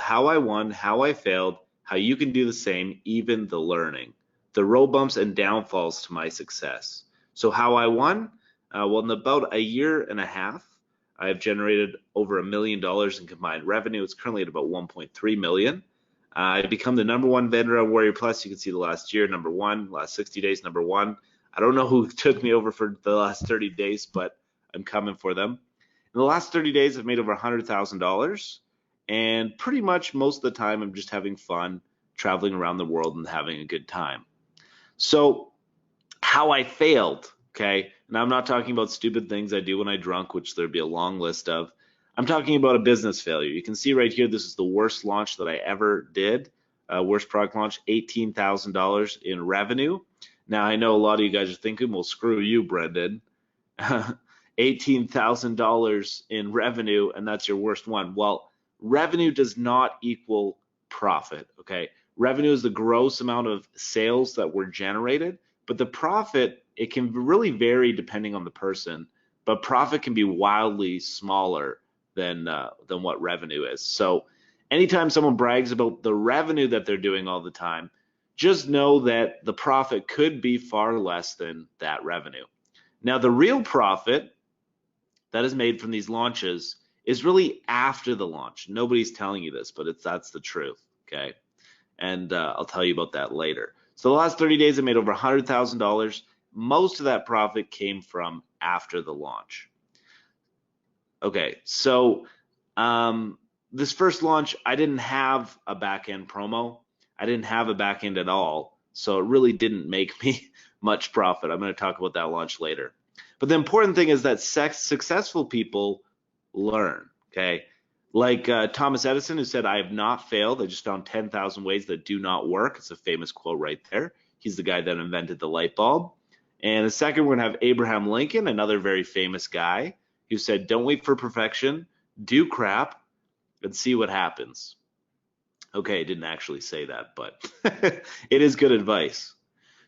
how I won, how I failed, how you can do the same, even the learning, the road bumps and downfalls to my success. So how I won? Well, in about a year and a half, I've generated over $1 million in combined revenue. It's currently at about 1.3 million. I've become the #1 vendor on Warrior Plus. You can see the last year, #1, last 60 days, #1. I don't know who took me over for the last 30 days, but I'm coming for them. In the last 30 days, I've made over $100,000, and pretty much most of the time I'm just having fun, traveling around the world and having a good time. So how I failed, okay, and I'm not talking about stupid things I do when I'm drunk, which there'd be a long list of. I'm talking about a business failure. You can see right here, this is the worst launch that I ever did. Worst product launch, $18,000 in revenue. Now, I know a lot of you guys are thinking, well, screw you, Brendan. $18,000 in revenue, and that's your worst one. Well, revenue does not equal profit, okay? Revenue is the gross amount of sales that were generated, but the profit, it can really vary depending on the person, but profit can be wildly smaller than what revenue is. So anytime someone brags about the revenue that they're doing all the time, just know that the profit could be far less than that revenue. Now, the real profit that is made from these launches is really after the launch. Nobody's telling you this, but that's the truth, okay? And I'll tell you about that later. So the last 30 days, I made over $100,000. Most of that profit came from after the launch. Okay, so this first launch, I didn't have a back-end promo. I didn't have a back-end at all, so it really didn't make me much profit. I'm going to talk about that launch later. But the important thing is that successful people learn, okay? Like Thomas Edison, who said, I have not failed. I just found 10,000 ways that do not work. It's a famous quote right there. He's the guy that invented the light bulb. And the second, we're going to have Abraham Lincoln, another very famous guy, who said, don't wait for perfection, do crap, and see what happens. Okay, I didn't actually say that, but it is good advice.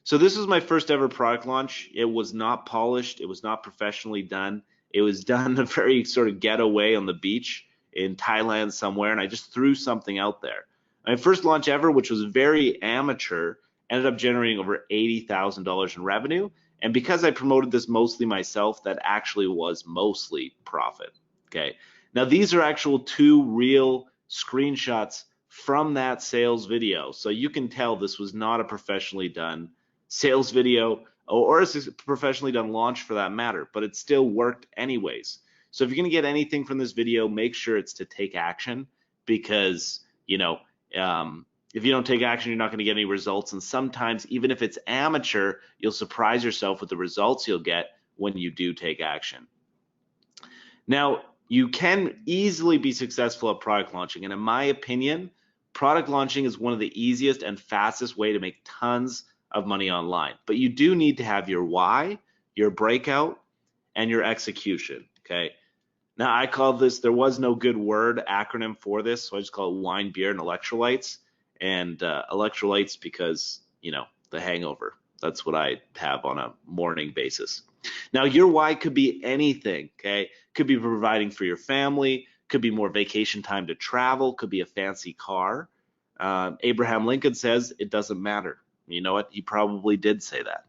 So this was my first ever product launch. It was not polished. It was not professionally done. It was done a very sort of getaway on the beach in Thailand somewhere, and I just threw something out there. My first launch ever, which was very amateur, ended up generating over $80,000 in revenue. And because I promoted this mostly myself, that actually was mostly profit, okay? Now, these are actual 2 real screenshots from that sales video. So you can tell this was not a professionally done sales video or a professionally done launch for that matter, but it still worked anyways. So if you're going to get anything from this video, make sure it's to take action, because, you know, if you don't take action, you're not going to get any results. And sometimes, even if it's amateur, you'll surprise yourself with the results you'll get when you do take action. Now, you can easily be successful at product launching. And in my opinion, product launching is one of the easiest and fastest way to make tons of money online. But you do need to have your why, your breakout, and your execution, okay? Now, I call this, there was no good word acronym for this, so I just call it wine, beer, and electrolytes. And electrolytes because, you know, the hangover. That's what I have on a morning basis. Now, your why could be anything, okay? Could be providing for your family, could be more vacation time to travel, could be a fancy car. Abraham Lincoln says it doesn't matter. You know what? He probably did say that.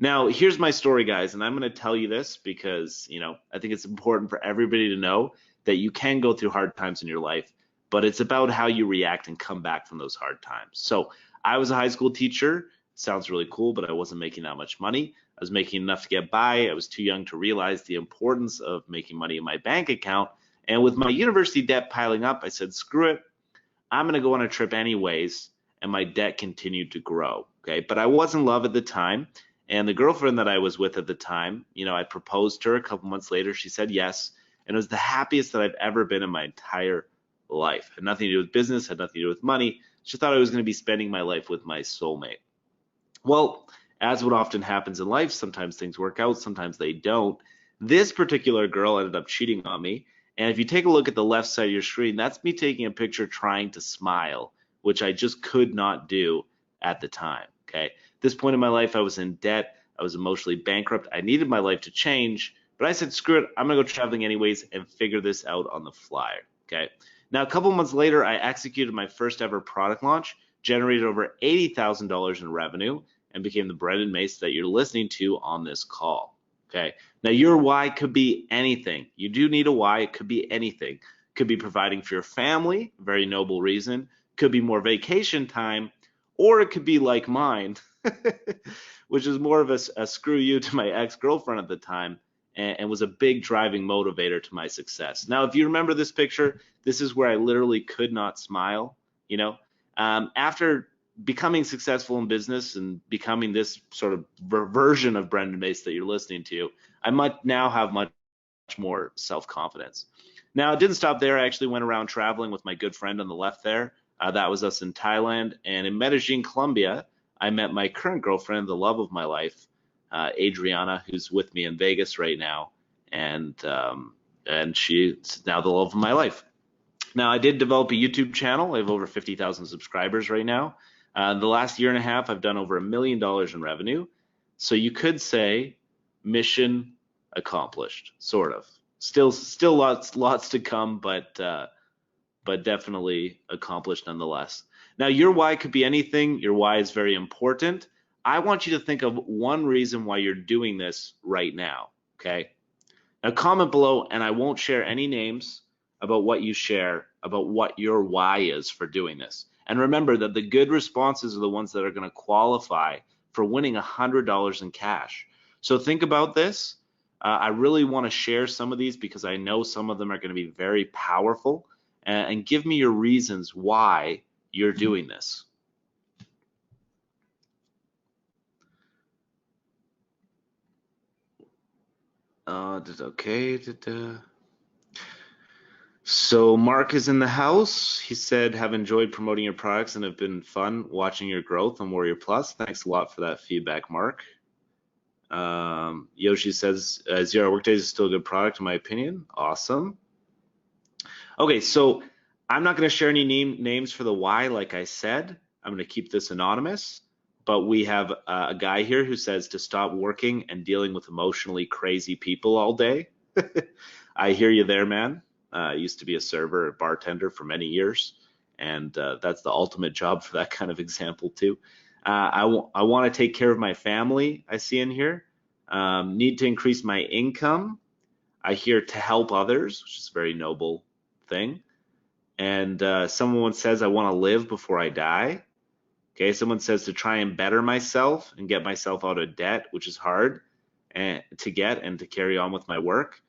Now, here's my story, guys, and I'm going to tell you this because, you know, I think it's important for everybody to know that you can go through hard times in your life, but it's about how you react and come back from those hard times. So I was a high school teacher. Sounds really cool, but I wasn't making that much money. I was making enough to get by. I was too young to realize the importance of making money in my bank account. And with my university debt piling up, I said, screw it. I'm going to go on a trip anyways. And my debt continued to grow. Okay, but I was in love at the time. And the girlfriend that I was with at the time, you know, I proposed to her a couple months later. She said yes. And it was the happiest that I've ever been in my entire life. Had nothing to do with business, had nothing to do with money. She thought I was going to be spending my life with my soulmate. Well, as what often happens in life, sometimes things work out, sometimes they don't. This particular girl ended up cheating on me. And if you take a look at the left side of your screen, that's me taking a picture trying to smile, which I just could not do at the time. Okay. At this point in my life, I was in debt. I was emotionally bankrupt. I needed my life to change, but I said, screw it. I'm going to go traveling anyways and figure this out on the fly. Okay. Now, a couple months later, I executed my first ever product launch, generated over $80,000 in revenue, and became the Brendan Mace that you're listening to on this call. Okay. Now, your why could be anything. You do need a why. It could be anything. Could be providing for your family, very noble reason. Could be more vacation time, or it could be like mine, which is more of a screw you to my ex-girlfriend at the time, and was a big driving motivator to my success. Now, if you remember this picture, this is where I literally could not smile. You know, after becoming successful in business and becoming this sort of version of Brendan Mace that you're listening to, I might now have much more self-confidence. Now, it didn't stop there. I actually went around traveling with my good friend on the left there. That was us in Thailand. And in Medellin, Colombia, I met my current girlfriend, the love of my life, Adriana, who's with me in Vegas right now. And she's now the love of my life. Now, I did develop a YouTube channel. I have over 50,000 subscribers right now. The last year and a half, I've done over $1 million in revenue. So you could say mission accomplished, sort of. Still lots to come, but definitely accomplished nonetheless. Now, your why could be anything. Your why is very important. I want you to think of one reason why you're doing this right now, okay? Now, comment below, and I won't share any names about what you share, about what your why is for doing this. And remember that the good responses are the ones that are going to qualify for winning $100 in cash. So think about this. I really want to share some of these because I know some of them are going to be very powerful, and give me your reasons why you're doing this. Okay. So Mark is in the house. He said, have enjoyed promoting your products and have been fun watching your growth on Warrior Plus. Thanks a lot for that feedback, Mark. Yoshi says, Zero Workdays is still a good product in my opinion. Awesome. Okay, so I'm not going to share any names for the why, like I said. I'm going to keep this anonymous. But we have a guy here who says to stop working and dealing with emotionally crazy people all day. I hear you there, man. I used to be a server, a bartender for many years, and that's the ultimate job for that kind of example too. I want to take care of my family, I see in here. Need to increase my income. I hear to help others, which is a very noble thing. And someone says I want to live before I die. Okay, someone says to try and better myself and get myself out of debt, which is hard to get and to carry on with my work.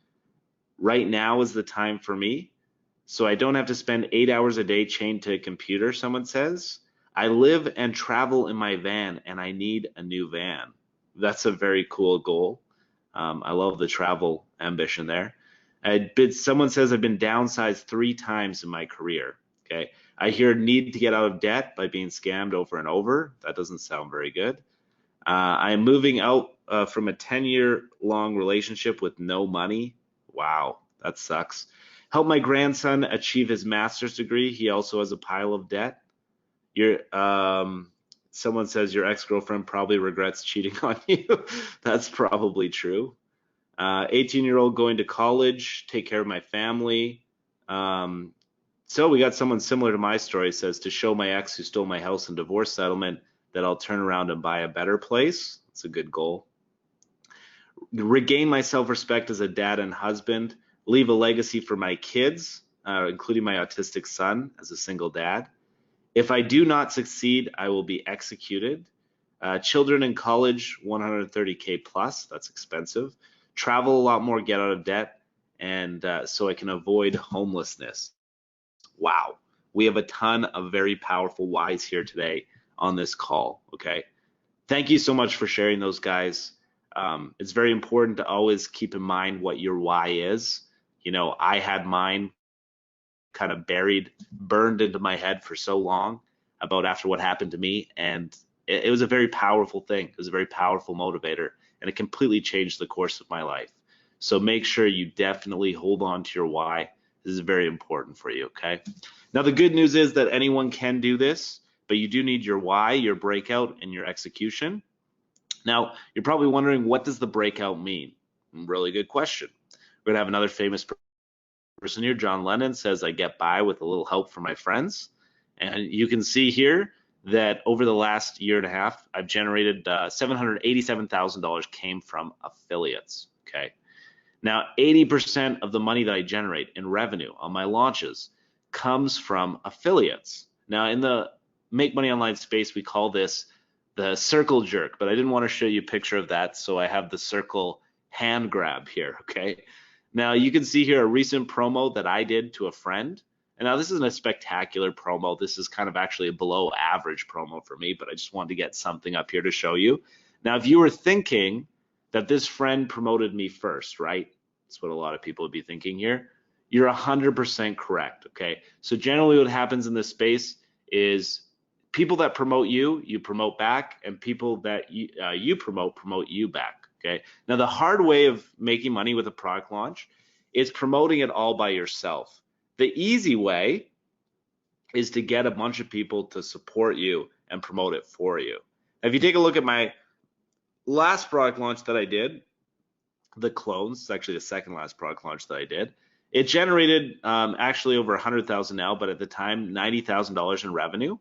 Right now is the time for me, so I don't have to spend 8 hours a day chained to a computer, someone says. I live and travel in my van, and I need a new van. That's a very cool goal. I love the travel ambition there. Someone says I've been downsized 3 times in my career. Okay, I hear need to get out of debt by being scammed over and over. That doesn't sound very good. I am moving out from a 10-year-long relationship with no money. Wow, that sucks. Help my grandson achieve his master's degree. He also has a pile of debt. Someone says your ex-girlfriend probably regrets cheating on you. That's probably true. 18-year-old going to college, take care of my family. So we got someone similar to my story, says to show my ex who stole my house in divorce settlement that I'll turn around and buy a better place. It's a good goal. Regain my self-respect as a dad and husband. Leave a legacy for my kids, including my autistic son as a single dad. If I do not succeed, I will be executed. Children in college, 130K plus. That's expensive. Travel a lot more, get out of debt, and so I can avoid homelessness. Wow, we have a ton of very powerful whys here today on this call, okay? Thank you so much for sharing those, guys. It's very important to always keep in mind what your why is. You know, I had mine kind of burned into my head for so long about after what happened to me, and it was a very powerful thing. It was a very powerful motivator, and it completely changed the course of my life. So make sure you definitely hold on to your why. This is very important for you, okay? Now, the good news is that anyone can do this, but you do need your why, your breakout, and your execution. Now, you're probably wondering, what does the breakout mean? Really good question. We're going to have another famous person here, John Lennon, says I get by with a little help from my friends. And you can see here that over the last year and a half, I've generated $787,000 came from affiliates. Okay. Now, 80% of the money that I generate in revenue on my launches comes from affiliates. Now, in the Make Money Online space, we call this the circle jerk, but I didn't want to show you a picture of that, so I have the circle hand grab here, okay? Now, you can see here a recent promo that I did to a friend. And now this isn't a spectacular promo. This is kind of actually a below average promo for me, but I just wanted to get something up here to show you. Now, if you were thinking that this friend promoted me first, right? That's what a lot of people would be thinking here. You're 100% correct, okay? So generally what happens in this space is people that promote you, you promote back, and people that you promote you back, okay? Now, the hard way of making money with a product launch is promoting it all by yourself. The easy way is to get a bunch of people to support you and promote it for you. Now, if you take a look at my last product launch that I did, the clones, it's actually the second last product launch that I did. It generated actually over 100,000 now, but at the time, $90,000 in revenue.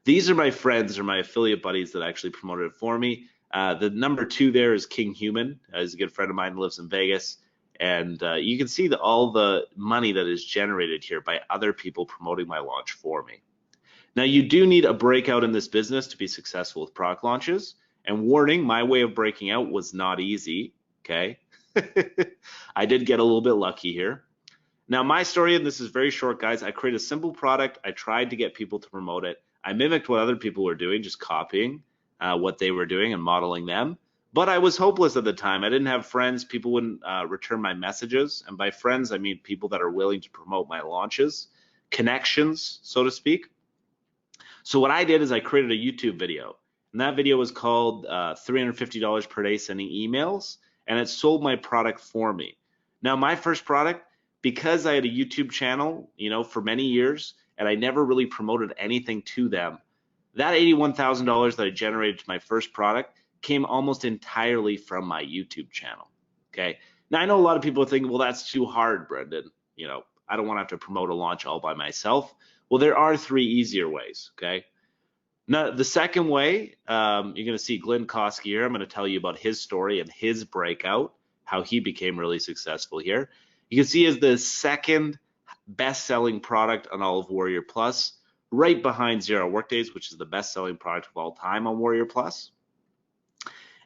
These are my friends or my affiliate buddies that actually promoted it for me. The number 2 there is King Human. He's a good friend of mine who lives in Vegas. And you can see all the money that is generated here by other people promoting my launch for me. Now, you do need a breakout in this business to be successful with product launches. And warning, my way of breaking out was not easy, okay? I did get a little bit lucky here. Now, my story, and this is very short, guys, I created a simple product. I tried to get people to promote it. I mimicked what other people were doing, just copying what they were doing and modeling them. But I was hopeless at the time. I didn't have friends. People wouldn't return my messages. And by friends, I mean people that are willing to promote my launches, connections, so to speak. So what I did is I created a YouTube video. And that video was called $350 per day sending emails. And it sold my product for me. Now, my first product, because I had a YouTube channel, for many years, and I never really promoted anything to them, that $81,000 that I generated to my first product came almost entirely from my YouTube channel, okay? Now, I know a lot of people are thinking, well, that's too hard, Brendan. I don't want to have to promote a launch all by myself. Well, there are 3 easier ways, okay? Now, the second way, you're going to see Glenn Kosky here. I'm going to tell you about his story and his breakout, how he became really successful here. You can see as the second best-selling product on all of Warrior Plus, right behind 0 Workdays, which is the best-selling product of all time on Warrior Plus.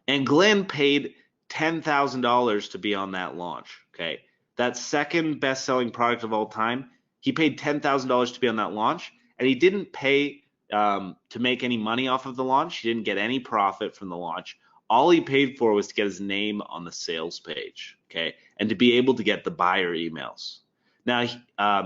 And Glenn paid $10,000 to be on that launch, okay? That second best-selling product of all time, he paid $10,000 to be on that launch, and he didn't pay to make any money off of the launch. He didn't get any profit from the launch. All he paid for was to get his name on the sales page, okay? And to be able to get the buyer emails. Now,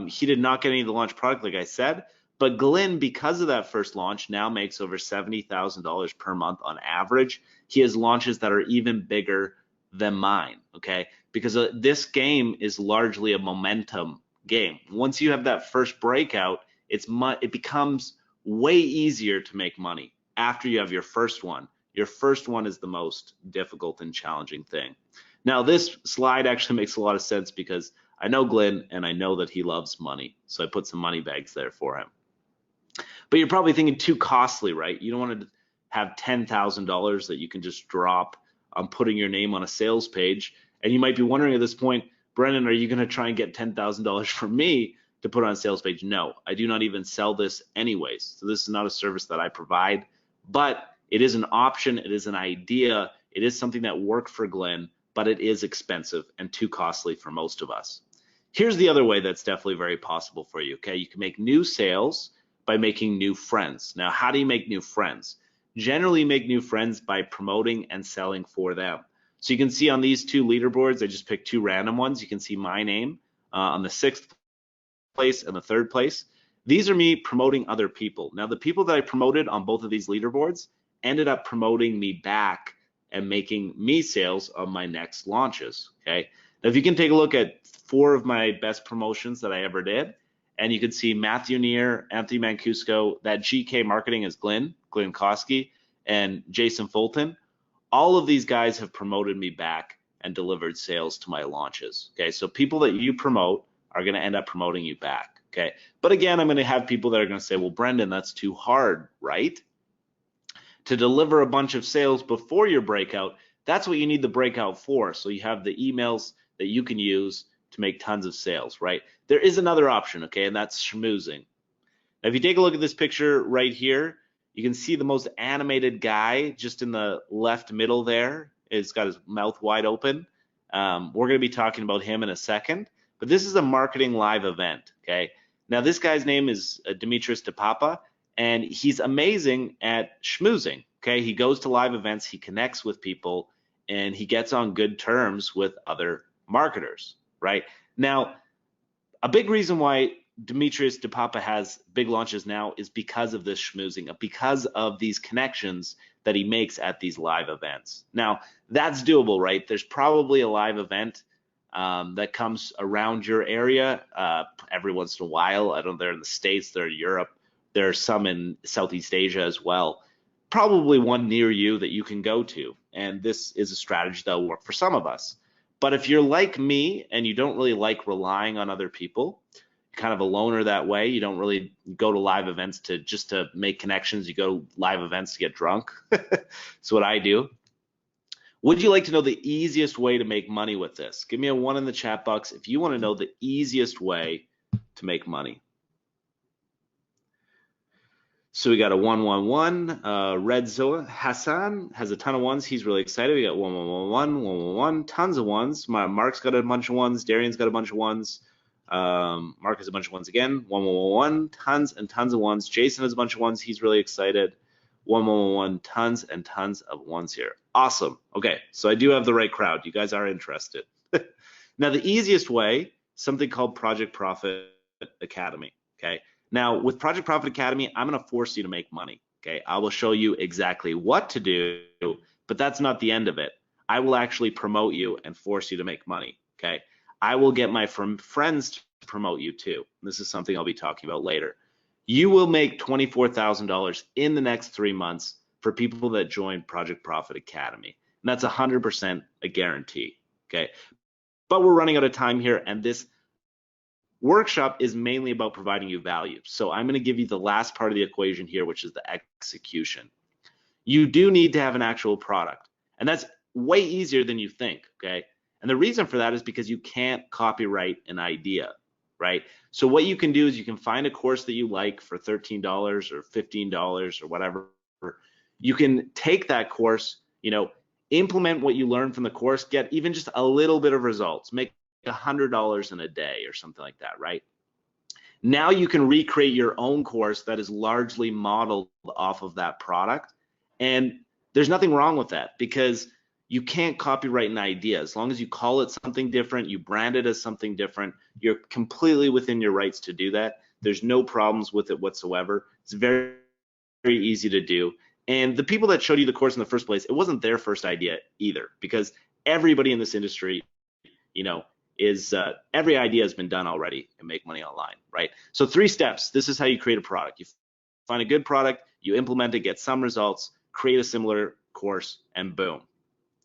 he did not get any of the launch product, like I said, but Glenn, because of that first launch, now makes over $70,000 per month on average. He has launches that are even bigger than mine, okay? Because this game is largely a momentum game. Once you have that first breakout, it becomes way easier to make money after you have your first one. Your first one is the most difficult and challenging thing. Now, this slide actually makes a lot of sense because I know Glenn and I know that he loves money. So I put some money bags there for him. But you're probably thinking too costly, right? You don't want to have $10,000 that you can just drop on putting your name on a sales page. And you might be wondering at this point, Brendan, are you going to try and get $10,000 from me to put on a sales page? No, I do not even sell this anyways. So this is not a service that I provide, but it is an option. It is an idea. It is something that worked for Glenn, but it is expensive and too costly for most of us. Here's the other way that's definitely very possible for you, okay? You can make new sales by making new friends. Now, how do you make new friends? Generally make new friends by promoting and selling for them. So you can see on these 2 leaderboards, I just picked 2 random ones. You can see my name on the 6th place and the 3rd place. These are me promoting other people. Now, the people that I promoted on both of these leaderboards ended up promoting me back and making me sales on my next launches, okay? Now, if you can take a look at 4 of my best promotions that I ever did, and you can see Matthew Neer, Anthony Mancuso, that GK Marketing is Glenn Kosky, and Jason Fulton. All of these guys have promoted me back and delivered sales to my launches. Okay, so people that you promote are going to end up promoting you back. Okay, but again, I'm going to have people that are going to say, well, Brendan, that's too hard, right? To deliver a bunch of sales before your breakout, that's what you need the breakout for. So you have the emails that you can use to make tons of sales, right? There is another option, okay, and that's schmoozing. Now, if you take a look at this picture right here, you can see the most animated guy just in the left middle there. He's got his mouth wide open. We're going to be talking about him in a second, but this is a marketing live event, okay? Now, this guy's name is Dimitris DePapa, and he's amazing at schmoozing, okay? He goes to live events, he connects with people, and he gets on good terms with other marketers, right? Now, a big reason why Dimitris DePapa has big launches now is because of this schmoozing, because of these connections that he makes at these live events. Now, that's doable, right? There's probably a live event that comes around your area every once in a while. I don't know, they're in the States, they're in Europe. There are some in Southeast Asia as well. Probably one near you that you can go to. And this is a strategy that will work for some of us. But if you're like me and you don't really like relying on other people, kind of a loner that way, you don't really go to live events just to make connections, you go to live events to get drunk. That's what I do. Would you like to know the easiest way to make money with this? Give me a 1 in the chat box if you want to know the easiest way to make money. So we got a 111. Red Zoa Hassan has a ton of ones. He's really excited. We got 1111, 111, tons of ones. Mark's got a bunch of ones. Darian's got a bunch of ones. Mark has a bunch of ones again. 1111, tons and tons of ones. Jason has a bunch of ones. He's really excited. 1111, tons and tons of ones here. Awesome. Okay, so I do have the right crowd. You guys are interested. Now, the easiest way, something called Project Profit Academy. Okay. Now, with Project Profit Academy, I'm going to force you to make money. Okay. I will show you exactly what to do, but that's not the end of it. I will actually promote you and force you to make money. Okay. I will get my friends to promote you too. This is something I'll be talking about later. You will make $24,000 in the next 3 months for people that join Project Profit Academy. And that's 100% a guarantee. Okay. But we're running out of time here, and this workshop is mainly about providing you value. So I'm going to give you the last part of the equation here, which is the execution. You do need to have an actual product, and that's way easier than you think, okay? And the reason for that is because you can't copyright an idea, right? So what you can do is you can find a course that you like for $13 or $15 or whatever. You can take that course, implement what you learned from the course, get even just a little bit of results, make $100 in a day or something like that, right? Now you can recreate your own course that is largely modeled off of that product. And there's nothing wrong with that, because you can't copyright an idea. As long as you call it something different, you brand it as something different, you're completely within your rights to do that. There's no problems with it whatsoever. It's very, very easy to do. And the people that showed you the course in the first place, it wasn't their first idea either, because everybody in this industry, every idea has been done already and make money online, right? So 3 steps. This is how you create a product. You find a good product, you implement it, get some results, create a similar course, and boom,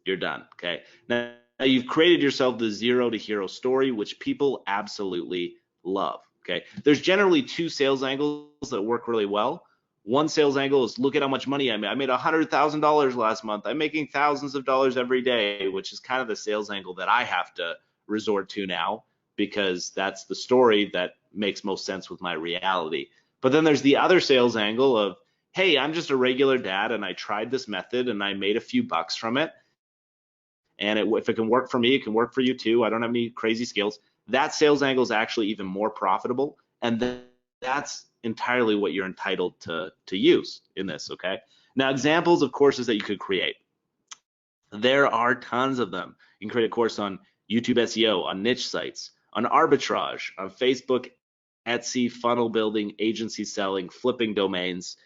you're done, okay? Now you've created yourself the 0 to hero story, which people absolutely love, okay? There's generally 2 sales angles that work really well. One sales angle is, look at how much money I made. I made $100,000 last month. I'm making thousands of dollars every day, which is kind of the sales angle that I have to resort to now, because that's the story that makes most sense with my reality. But then there's the other sales angle of, hey, I'm just a regular dad and I tried this method and I made a few bucks from it. And if it can work for me, it can work for you too. I don't have any crazy skills. That sales angle is actually even more profitable. And that's entirely what you're entitled to use in this, okay? Now, examples of courses that you could create. There are tons of them. You can create a course on YouTube SEO, on niche sites, on arbitrage, on Facebook, Etsy, funnel building, agency selling, flipping domains.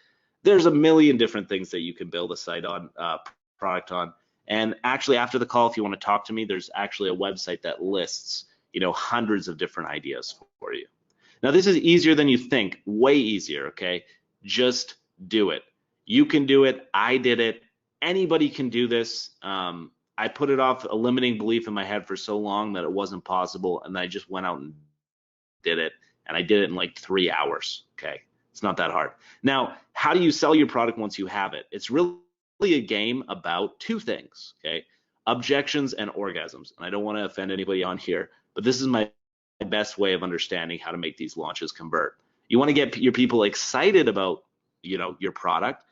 There's a million different things that you can build a site on, product on. And actually, after the call, if you want to talk to me, there's actually a website that lists, hundreds of different ideas for you. Now, this is easier than you think, way easier, okay? Just do it. You can do it. I did it. Anybody can do this. I put it off, a limiting belief in my head for so long that it wasn't possible, and I just went out and did it, and I did it in like 3 hours. Okay, it's not that hard. Now, how do you sell your product once you have it? It's really a game about two things. Okay, objections and orgasms. And I don't want to offend anybody on here, but this is my best way of understanding how to make these launches convert. You want to get your people excited about, your product,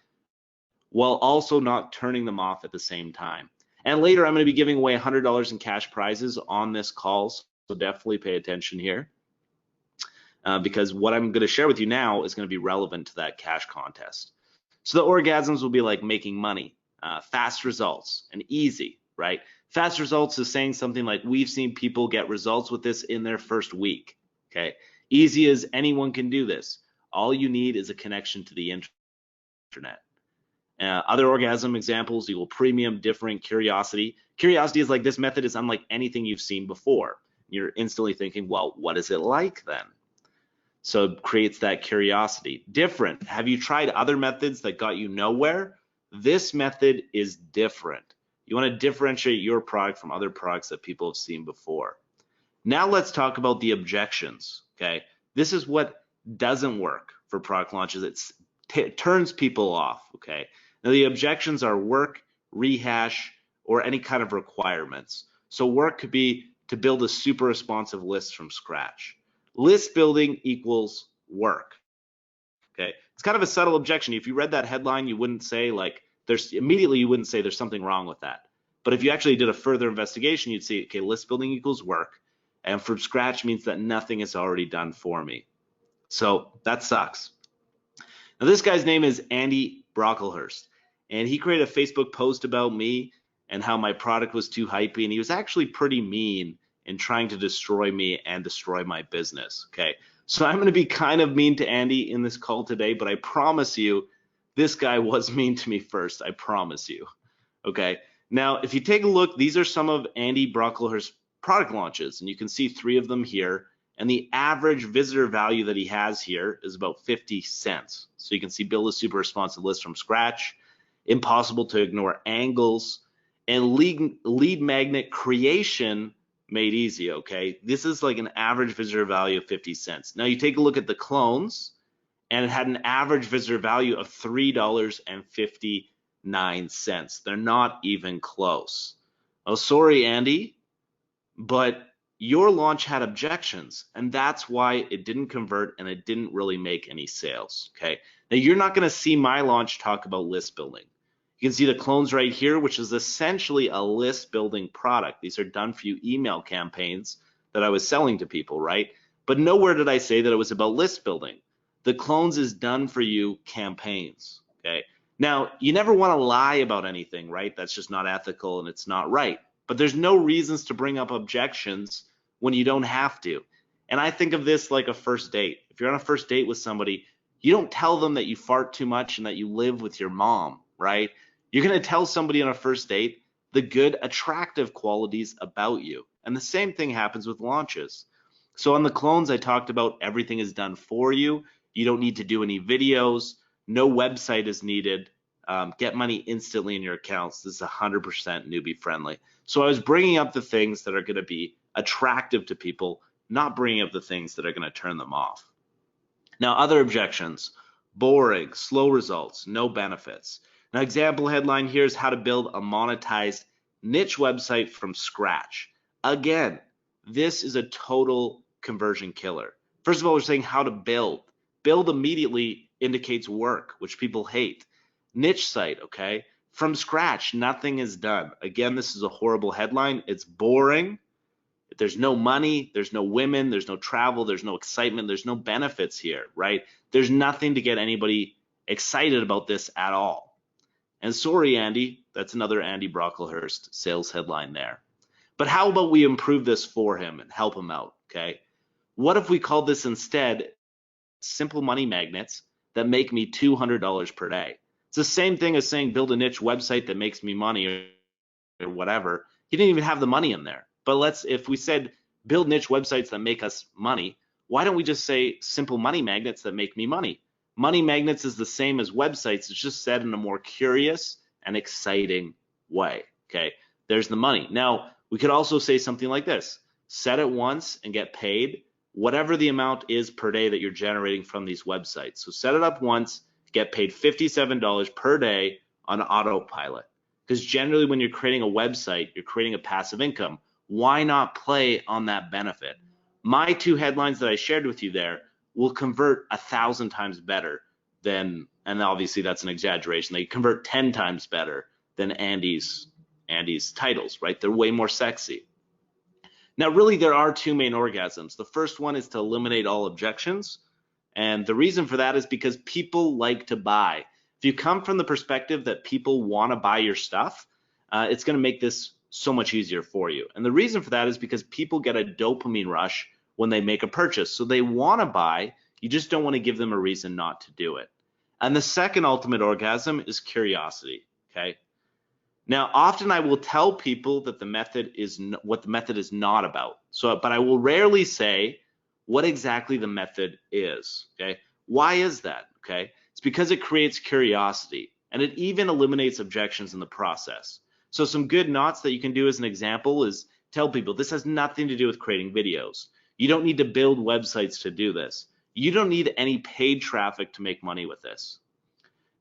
while also not turning them off at the same time. And later, I'm going to be giving away $100 in cash prizes on this call, so definitely pay attention here, because what I'm going to share with you now is going to be relevant to that cash contest. So the orgasms will be like making money, fast results, and easy, right? Fast results is saying something like, we've seen people get results with this in their first week, okay? Easy as anyone can do this. All you need is a connection to the internet. Other orgasm examples equal premium, different, curiosity. Curiosity is like, this method is unlike anything you've seen before. You're instantly thinking, well, what is it like then? So it creates that curiosity. Different. Have you tried other methods that got you nowhere? This method is different. You want to differentiate your product from other products that people have seen before. Now let's talk about the objections, okay? This is what doesn't work for product launches. It turns people off, okay? Now the objections are work, rehash, or any kind of requirements. So work could be to build a super responsive list from scratch. List building equals work, okay? It's kind of a subtle objection. If you read that headline, you wouldn't say like, you wouldn't say there's something wrong with that. But if you actually did a further investigation, you'd see, okay, list building equals work, and from scratch means that nothing is already done for me. So that sucks. Now this guy's name is Andy Brocklehurst, and he created a Facebook post about me and how my product was too hypey, and he was actually pretty mean in trying to destroy me and destroy my business, okay? So I'm going to be kind of mean to Andy in this call today, but I promise you, this guy was mean to me first, I promise you, okay? Now, if you take a look, these are some of Andy Brocklehurst's product launches, and you can see 3 of them here, and the average visitor value that he has here is about 50 cents. So you can see build a super responsive list from scratch, impossible to ignore angles, and lead magnet creation made easy, okay? This is like an average visitor value of 50 cents. Now you take a look at the clones, and it had an average visitor value of $3.59. They're not even close. Oh, sorry, Andy, but your launch had objections, and that's why it didn't convert and it didn't really make any sales, okay? Now you're not going to see my launch talk about list building. You can see the clones right here, which is essentially a list building product. These are done for you email campaigns that I was selling to people, right? But nowhere did I say that it was about list building. The clones is done for you campaigns, okay? Now, you never want to lie about anything, right? That's just not ethical and it's not right. But there's no reasons to bring up objections when you don't have to. And I think of this like a first date. If you're on a first date with somebody, you don't tell them that you fart too much and that you live with your mom, right? You're going to tell somebody on a first date the good, attractive qualities about you. And the same thing happens with launches. So on the clones, I talked about everything is done for you. You don't need to do any videos. No website is needed. Get money instantly in your accounts. This is 100% newbie friendly. So I was bringing up the things that are going to be attractive to people, not bringing up the things that are going to turn them off. Now, other objections: boring, slow results, no benefits. Now, example headline here is how to build a monetized niche website from scratch. Again, this is a total conversion killer. First of all, we're saying how to build. Build immediately indicates work, which people hate. Niche site, okay? From scratch, nothing is done. Again, this is a horrible headline. It's boring. There's no money, there's no women, there's no travel, there's no excitement, there's no benefits here, right? There's nothing to get anybody excited about this at all. And sorry, Andy, that's another Andy Brocklehurst sales headline there. But how about we improve this for him and help him out, okay? What if we called this instead simple money magnets that make me $200 per day? It's the same thing as saying build a niche website that makes me money or whatever. He didn't even have the money in there. But if we said build niche websites that make us money, why don't we just say simple money magnets that make me money? Money magnets is the same as websites. It's just said in a more curious and exciting way, okay? there's the money. Now, we could also say something like this: set it once and get paid whatever the amount is per day that you're generating from these websites. So set it up once, get paid $57 per day on autopilot. Because generally when you're creating a website, you're creating a passive income. Why not play on that benefit? My two headlines that I shared with you there will convert 1,000 times better than, and obviously that's an exaggeration, they convert 10 times better than Andy's titles, right? They're way more sexy. Now, really, there are two main orgasms. The first one is to eliminate all objections. And the reason for that is because people like to buy. If you come from the perspective that people want to buy your stuff, it's going to make this so much easier for you. And the reason for that is because people get a dopamine rush when they make a purchase. So they want to buy, you just don't want to give them a reason not to do it. And the second ultimate orgasm is curiosity, okay? Now, often I will tell people that the method is what the method is not about. But I will rarely say what exactly the method is, okay? Why is that, okay? It's because it creates curiosity, and it even eliminates objections in the process. So some good knots that you can do as an example is tell people this has nothing to do with creating videos. You don't need to build websites to do this. You don't need any paid traffic to make money with this.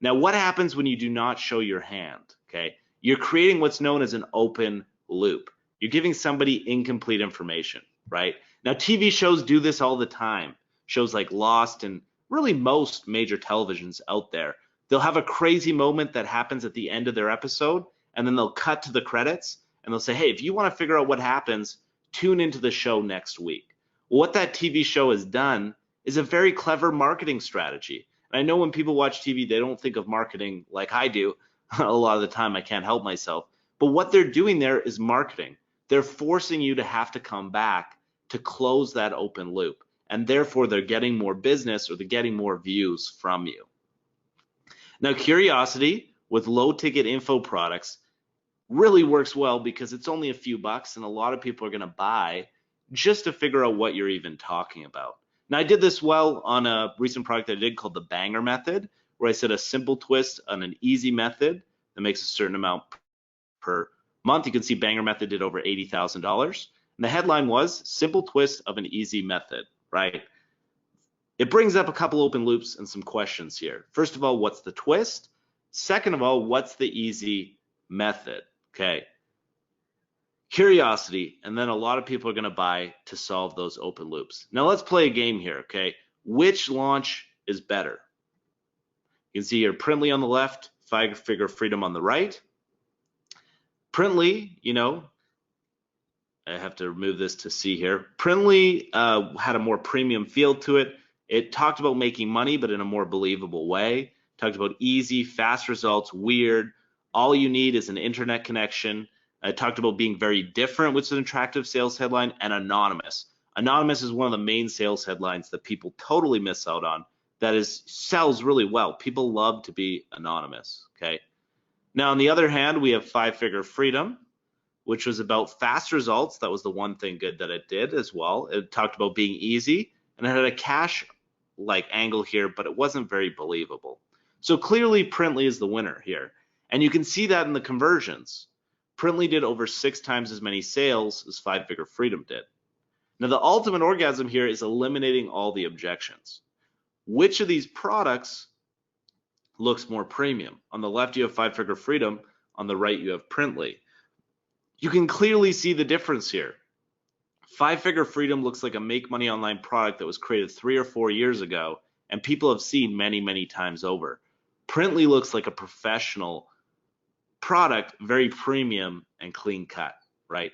Now, what happens when you do not show your hand, okay? You're creating what's known as an open loop. You're giving somebody incomplete information, right? Now, TV shows do this all the time. Shows like Lost and really most major televisions out there. They'll have a crazy moment that happens at the end of their episode, and then they'll cut to the credits, and they'll say, hey, if you want to figure out what happens, tune into the show next week. Well, what that TV show has done is a very clever marketing strategy. And I know when people watch TV, they don't think of marketing like I do. A lot of the time I can't help myself. But what they're doing there is marketing. They're forcing you to have to come back to close that open loop. And therefore, they're getting more business or they're getting more views from you. Now, curiosity with low ticket info products really works well because it's only a few bucks and a lot of people are going to buy just to figure out what you're even talking about. Now, I did this well on a recent product that I did called the Banger Method, where I said a simple twist on an easy method that makes a certain amount per month. You can see Banger Method did over $80,000. And the headline was simple twist of an easy method, right? It brings up a couple open loops and some questions here. First of all, what's the twist? Second of all, what's the easy method? Okay. Curiosity, and then a lot of people are going to buy to solve those open loops. Now let's play a game here, okay? Which launch is better? You can see here Printly on the left, 5-figure freedom on the right. Printly, you know, I have to remove this to see here. Printly had a more premium feel to it. It talked about making money, but in a more believable way. Talked about easy, fast results, weird. All you need is an internet connection. I talked about being very different, which is an attractive sales headline, and anonymous. Anonymous is one of the main sales headlines that people totally miss out on. That is, sells really well. People love to be anonymous, okay? Now, on the other hand, we have 5-figure freedom, which was about fast results. That was the one thing good that it did as well. It talked about being easy, and it had a cash-like angle here, but it wasn't very believable. So clearly, Printly is the winner here. And you can see that in the conversions. Printly did over 6 times as many sales as 5-figure freedom did. Now, the ultimate orgasm here is eliminating all the objections. Which of these products looks more premium? On the left, you have 5-figure freedom. On the right, you have Printly. You can clearly see the difference here. 5-figure freedom looks like a make money online product that was created 3 or 4 years ago, and people have seen many, many times over. Printly looks like a professional product, very premium and clean cut, right?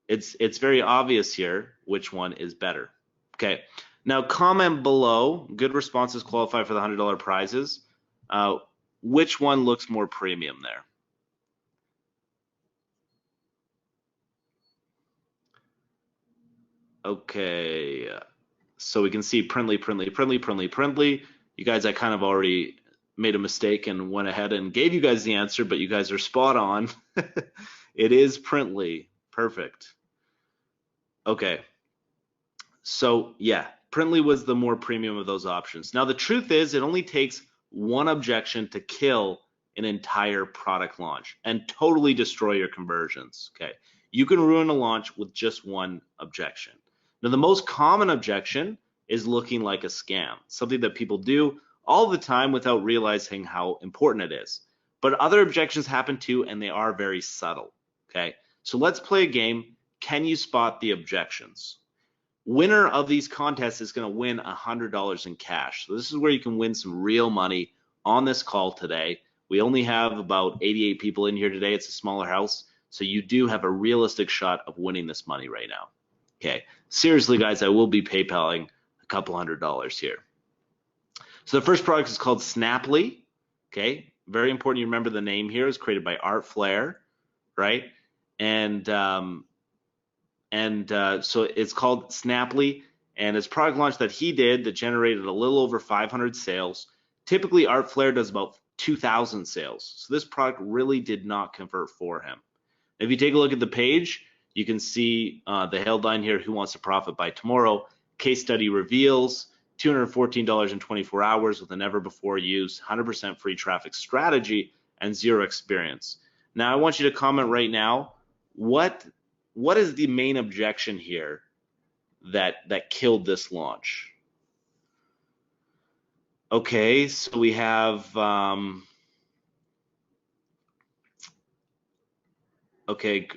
It's very obvious here which one is better. Okay. Now, comment below, good responses qualify for the $100 prizes. Which one looks more premium there? Okay, so we can see Printly. You guys, I kind of already made a mistake and went ahead and gave you guys the answer, but you guys are spot on. It is Printly. Perfect. Okay, so yeah, Printly was the more premium of those options. Now, the truth is it only takes one objection to kill an entire product launch and totally destroy your conversions. Okay, you can ruin a launch with just one objection. Now, the most common objection is looking like a scam, something that people do all the time without realizing how important it is. But other objections happen too, and they are very subtle. Okay, so let's play a game. Can you spot the objections? Winner of these contests is going to win $100 in cash. So this is where you can win some real money on this call today. We only have about 88 people in here today. It's a smaller house, so you do have a realistic shot of winning this money right now. Okay, seriously, guys, I will be PayPaling a couple $100 here. So the first product is called Snaply. Okay, very important you remember the name here. It's created by Art Flair, right? And so it's called Snaply, and it's product launch that he did that generated a little over 500 sales. Typically, Art Flair does about 2,000 sales. So this product really did not convert for him. If you take a look at the page, you can see the headline here, Who Wants to Profit by Tomorrow? Case study reveals $214 in 24 hours with a never before used 100% free traffic strategy and zero experience. Now, I want you to comment right now, what is the main objection here that killed this launch? Okay, so we have okay,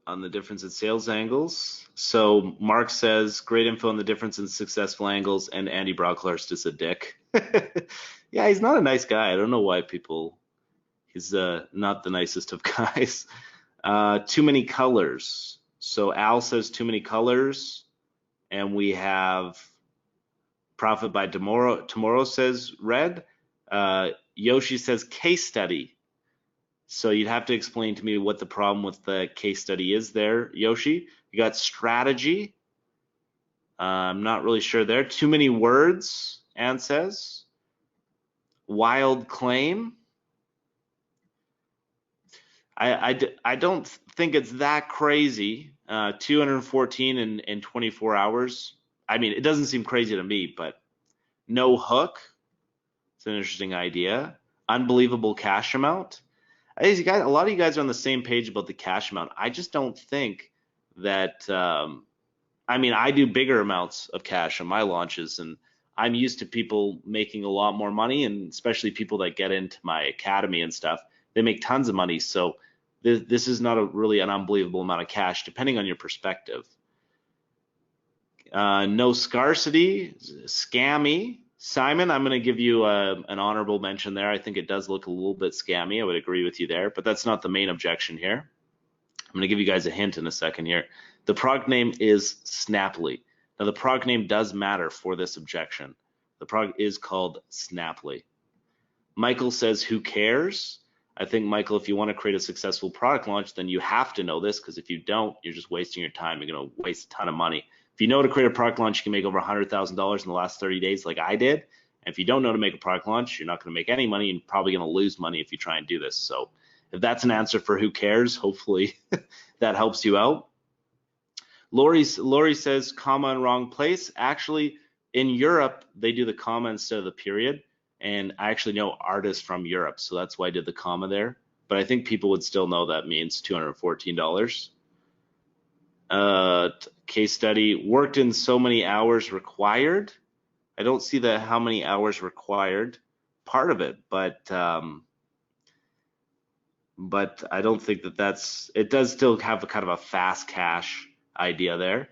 on the difference in sales angles. So Mark says great info on the difference in successful angles, and Andy Brockhurst is a dick. Yeah, he's not a nice guy. I don't know why people. He's not the nicest of guys. Too many colors. So Al says too many colors, and we have Profit by Tomorrow says red. Yoshi says case study. So you'd have to explain to me what the problem with the case study is there, Yoshi. You got strategy. I'm not really sure there. Too many words, Ann says. Wild claim. I don't think it's that crazy. 214 in 24 hours. I mean, it doesn't seem crazy to me, but no hook. It's an interesting idea. Unbelievable cash amount. A lot of you guys are on the same page about the cash amount. I just don't think that. I mean, I do bigger amounts of cash on my launches, and I'm used to people making a lot more money, and especially people that get into my academy and stuff. They make tons of money, so this is not really an unbelievable amount of cash, depending on your perspective. No scarcity, scammy. Simon, I'm going to give you an honorable mention there. I think it does look a little bit scammy. I would agree with you there, but that's not the main objection here. I'm going to give you guys a hint in a second here. The product name is Snaply. Now, the product name does matter for this objection. The product is called Snaply. Michael says, who cares? I think, Michael, if you want to create a successful product launch, then you have to know this, because if you don't, you're just wasting your time. You're going to waste a ton of money. If you know how to create a product launch, you can make over $100,000 in the last 30 days like I did. And if you don't know how to make a product launch, you're not going to make any money, and probably going to lose money if you try and do this. So if that's an answer for who cares, hopefully that helps you out. Lori says, comma in wrong place. Actually, in Europe, they do the comma instead of the period. And I actually know artists from Europe, so that's why I did the comma there. But I think people would still know that means $214. Case study, worked in so many hours required. I don't see the how many hours required part of it, but I don't think that's, it does still have a kind of a fast cash idea there.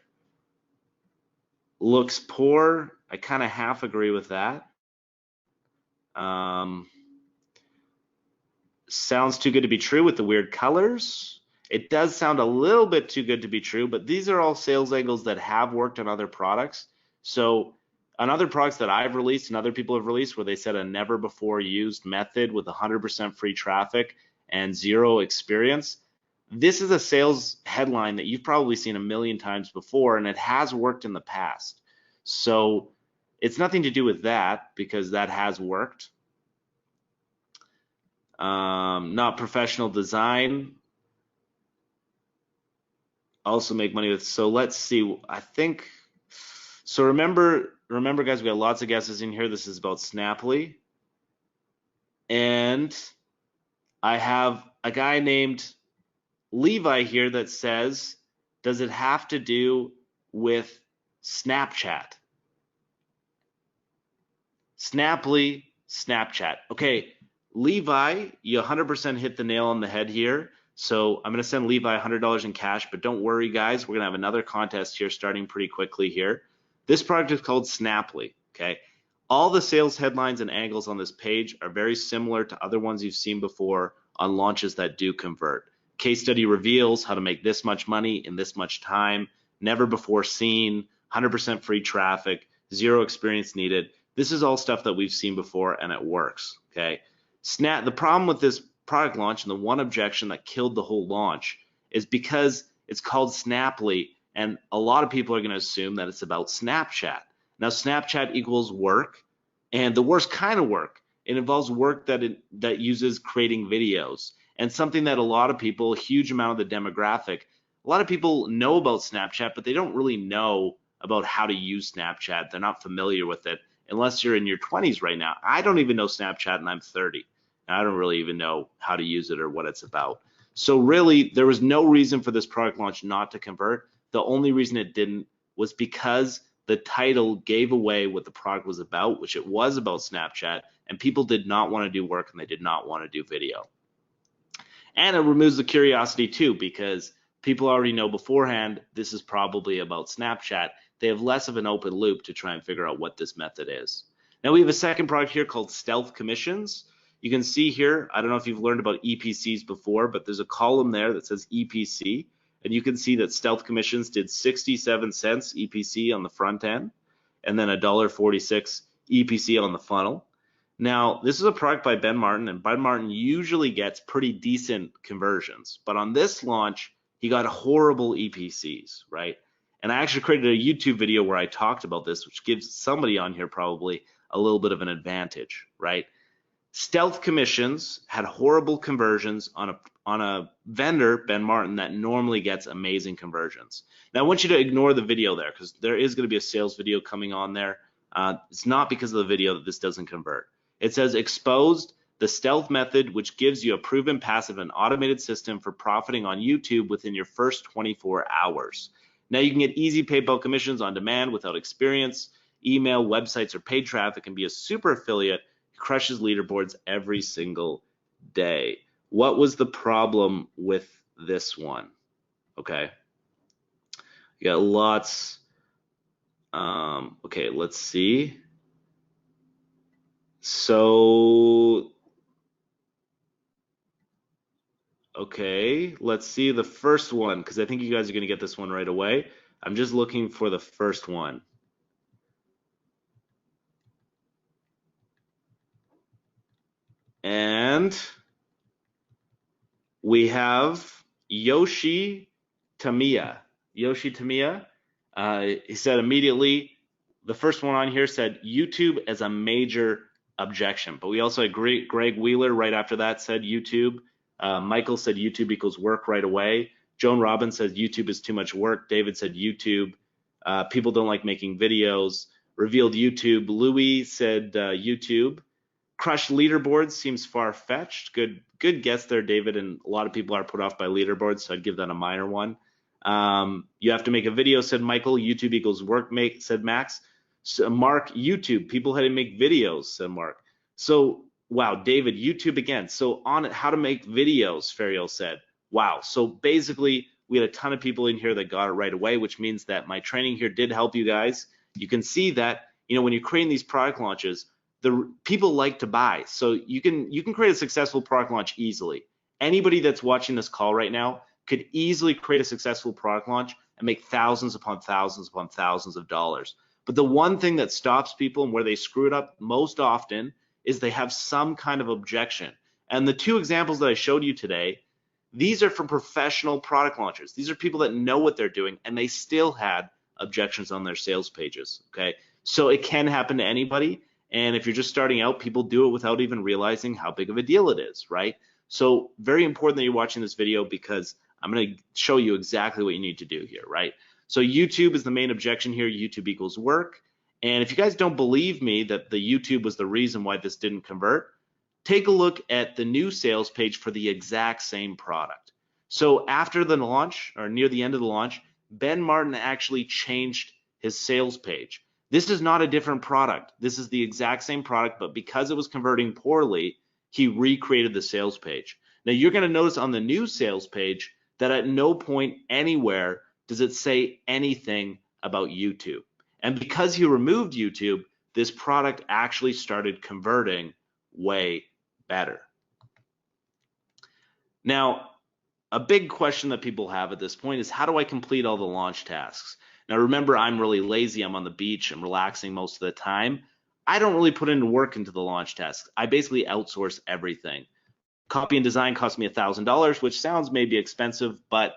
Looks poor. I kind of half agree with that. Sounds too good to be true with the weird colors. It does sound a little bit too good to be true, but these are all sales angles that have worked on other products. So on other products that I've released and other people have released, where they said a never before used method with 100% free traffic and zero experience, this is a sales headline that you've probably seen a million times before, and it has worked in the past. So it's nothing to do with that, because that has worked. Not professional design. Also make money with. So let's see. I think. So remember, guys, we got lots of guesses in here. This is about Snaply. And I have a guy named Levi here that says, does it have to do with Snapchat? Snaply, Snapchat. Okay, Levi, you 100% hit the nail on the head here. So I'm going to send Levi $100 in cash, but don't worry, guys. We're going to have another contest here starting pretty quickly here. This product is called Snaply, okay? All the sales headlines and angles on this page are very similar to other ones you've seen before on launches that do convert. Case study reveals how to make this much money in this much time, never before seen, 100% free traffic, zero experience needed. This is all stuff that we've seen before and it works, okay? The problem with this product launch and the one objection that killed the whole launch is because it's called Snaply and a lot of people are going to assume that it's about Snapchat. Now Snapchat equals work, and the worst kind of work. It involves work that uses creating videos, and something that a lot of people, a huge amount of the demographic, a lot of people know about Snapchat, but they don't really know about how to use Snapchat. They're not familiar with it unless you're in your 20s right now. I don't even know Snapchat and I'm 30. And I don't really even know how to use it or what it's about. So really, there was no reason for this product launch not to convert. The only reason it didn't was because the title gave away what the product was about, which it was about Snapchat, and people did not want to do work and they did not want to do video. And it removes the curiosity too, because people already know beforehand this is probably about Snapchat. They have less of an open loop to try and figure out what this method is. Now we have a second product here called Stealth Commissions. You can see here, I don't know if you've learned about EPCs before, but there's a column there that says EPC, and you can see that Stealth Commissions did 67 cents EPC on the front end, and then $1.46 EPC on the funnel. Now, this is a product by Ben Martin, and Ben Martin usually gets pretty decent conversions, but on this launch, he got horrible EPCs, right? And I actually created a YouTube video where I talked about this, which gives somebody on here probably a little bit of an advantage, right? Stealth Commissions had horrible conversions on a vendor, Ben Martin, that normally gets amazing conversions. Now, I want you to ignore the video there because there is going to be a sales video coming on there. It's not because of the video that this doesn't convert. It says exposed the stealth method, which gives you a proven passive and automated system for profiting on YouTube within your first 24 hours. Now you can get easy PayPal commissions on demand without experience, email, websites, or paid traffic, and be a super affiliate who crushes leaderboards every single day. What was the problem with this one? Okay, you got lots. Okay, let's see. So, okay, let's see the first one, because I think you guys are going to get this one right away. I'm just looking for the first one. And we have Yoshi Tamiya. Yoshi Tamiya, he said immediately, the first one on here said YouTube as a major objection. But we also had Greg Wheeler right after that said YouTube. Michael said YouTube equals work right away. Joan Robbins said YouTube is too much work. David said YouTube. People don't like making videos. Revealed YouTube. Louis said YouTube. Crush leaderboards seems far-fetched. Good guess there, David. And a lot of people are put off by leaderboards, so I'd give that a minor one. You have to make a video, said Michael. YouTube equals work, said Max. So Mark, YouTube, people had to make videos, said Mark. So, wow, David, YouTube again. So on how to make videos, Ferial said. Wow, so basically we had a ton of people in here that got it right away, which means that my training here did help you guys. You can see that, when you're creating these product launches, the people like to buy. So you can create a successful product launch easily. Anybody that's watching this call right now could easily create a successful product launch and make thousands upon thousands upon thousands of dollars. But the one thing that stops people and where they screw it up most often is they have some kind of objection. And the two examples that I showed you today, these are from professional product launchers. These are people that know what they're doing and they still had objections on their sales pages, okay? So it can happen to anybody. And if you're just starting out, people do it without even realizing how big of a deal it is, right? So very important that you're watching this video because I'm going to show you exactly what you need to do here, right? So YouTube is the main objection here. YouTube equals work. And if you guys don't believe me that the YouTube was the reason why this didn't convert, take a look at the new sales page for the exact same product. So after the launch, or near the end of the launch, Ben Martin actually changed his sales page. This is not a different product. This is the exact same product, but because it was converting poorly, he recreated the sales page. Now you're going to notice on the new sales page that at no point anywhere does it say anything about YouTube. And because he removed YouTube, this product actually started converting way better. Now, a big question that people have at this point is, how do I complete all the launch tasks? Now, remember, I'm really lazy. I'm on the beach. I'm relaxing most of the time. I don't really put into work into the launch tasks. I basically outsource everything. Copy and design cost me $1,000, which sounds maybe expensive, but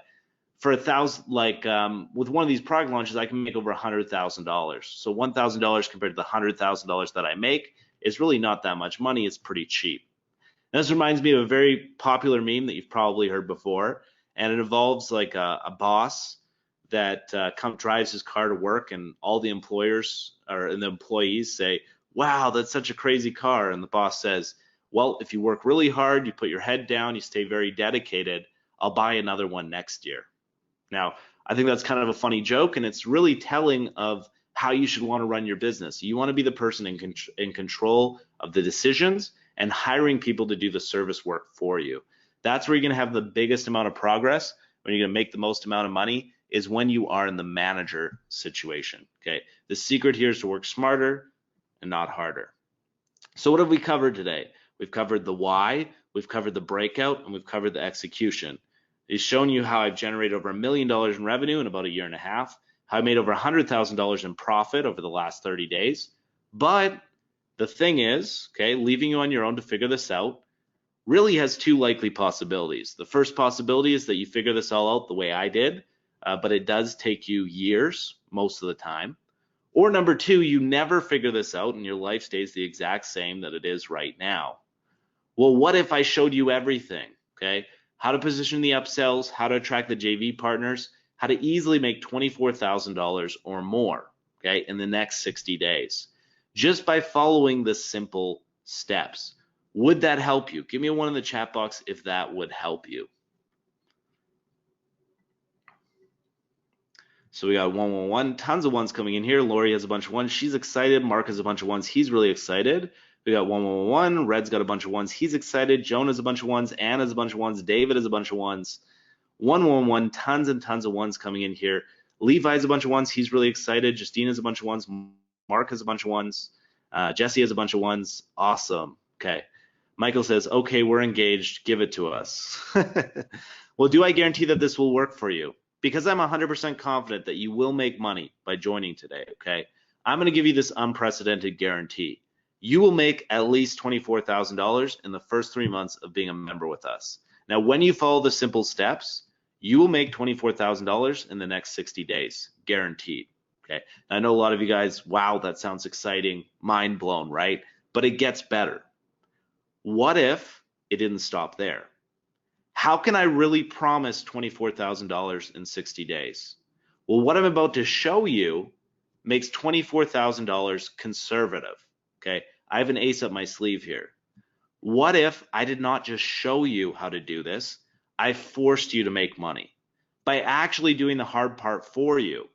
for $1,000, with one of these product launches, I can make over $100,000. So $1,000 compared to the $100,000 that I make is really not that much money. It's pretty cheap. And this reminds me of a very popular meme that you've probably heard before, and it involves like a boss that drives his car to work, and all the employers and the employees say, "Wow, that's such a crazy car." And the boss says, "Well, if you work really hard, you put your head down, you stay very dedicated, I'll buy another one next year." Now, I think that's kind of a funny joke, and it's really telling of how you should want to run your business. You want to be the person in control of the decisions and hiring people to do the service work for you. That's where you're going to have the biggest amount of progress, when you're going to make the most amount of money, is when you are in the manager situation. Okay, the secret here is to work smarter and not harder. So what have we covered today? We've covered the why, we've covered the breakout, and we've covered the execution. It's shown you how I've generated over $1 million in revenue in about a year and a half, how I made over $100,000 in profit over the last 30 days. But the thing is, okay, leaving you on your own to figure this out really has two likely possibilities. The first possibility is that you figure this all out the way I did, but it does take you years most of the time. Or number two, you never figure this out and your life stays the exact same that it is right now. Well, what if I showed you everything, okay? How to position the upsells, how to attract the JV partners, how to easily make $24,000 or more, okay, in the next 60 days, just by following the simple steps. Would that help you? Give me a 1 in the chat box if that would help you. So we got 111, tons of ones coming in here. Lori has a bunch of ones. She's excited. Mark has a bunch of ones. He's really excited. We got 111. Red's got a bunch of ones. He's excited. Joan has a bunch of ones. Ann has a bunch of ones. David has a bunch of ones. 111, tons and tons of ones coming in here. Levi has a bunch of ones. He's really excited. Justine has a bunch of ones. Mark has a bunch of ones. Jesse has a bunch of ones. Awesome. Okay. Michael says, okay, we're engaged. Give it to us. Well, do I guarantee that this will work for you? Because I'm 100% confident that you will make money by joining today, okay? I'm going to give you this unprecedented guarantee. You will make at least $24,000 in the first 3 months of being a member with us. Now, when you follow the simple steps, you will make $24,000 in the next 60 days, guaranteed, okay? Now, I know a lot of you guys, wow, that sounds exciting, mind blown, right? But it gets better. What if it didn't stop there? How can I really promise $24,000 in 60 days? Well, what I'm about to show you makes $24,000 conservative, okay? I have an ace up my sleeve here. What if I did not just show you how to do this, I forced you to make money by actually doing the hard part for you?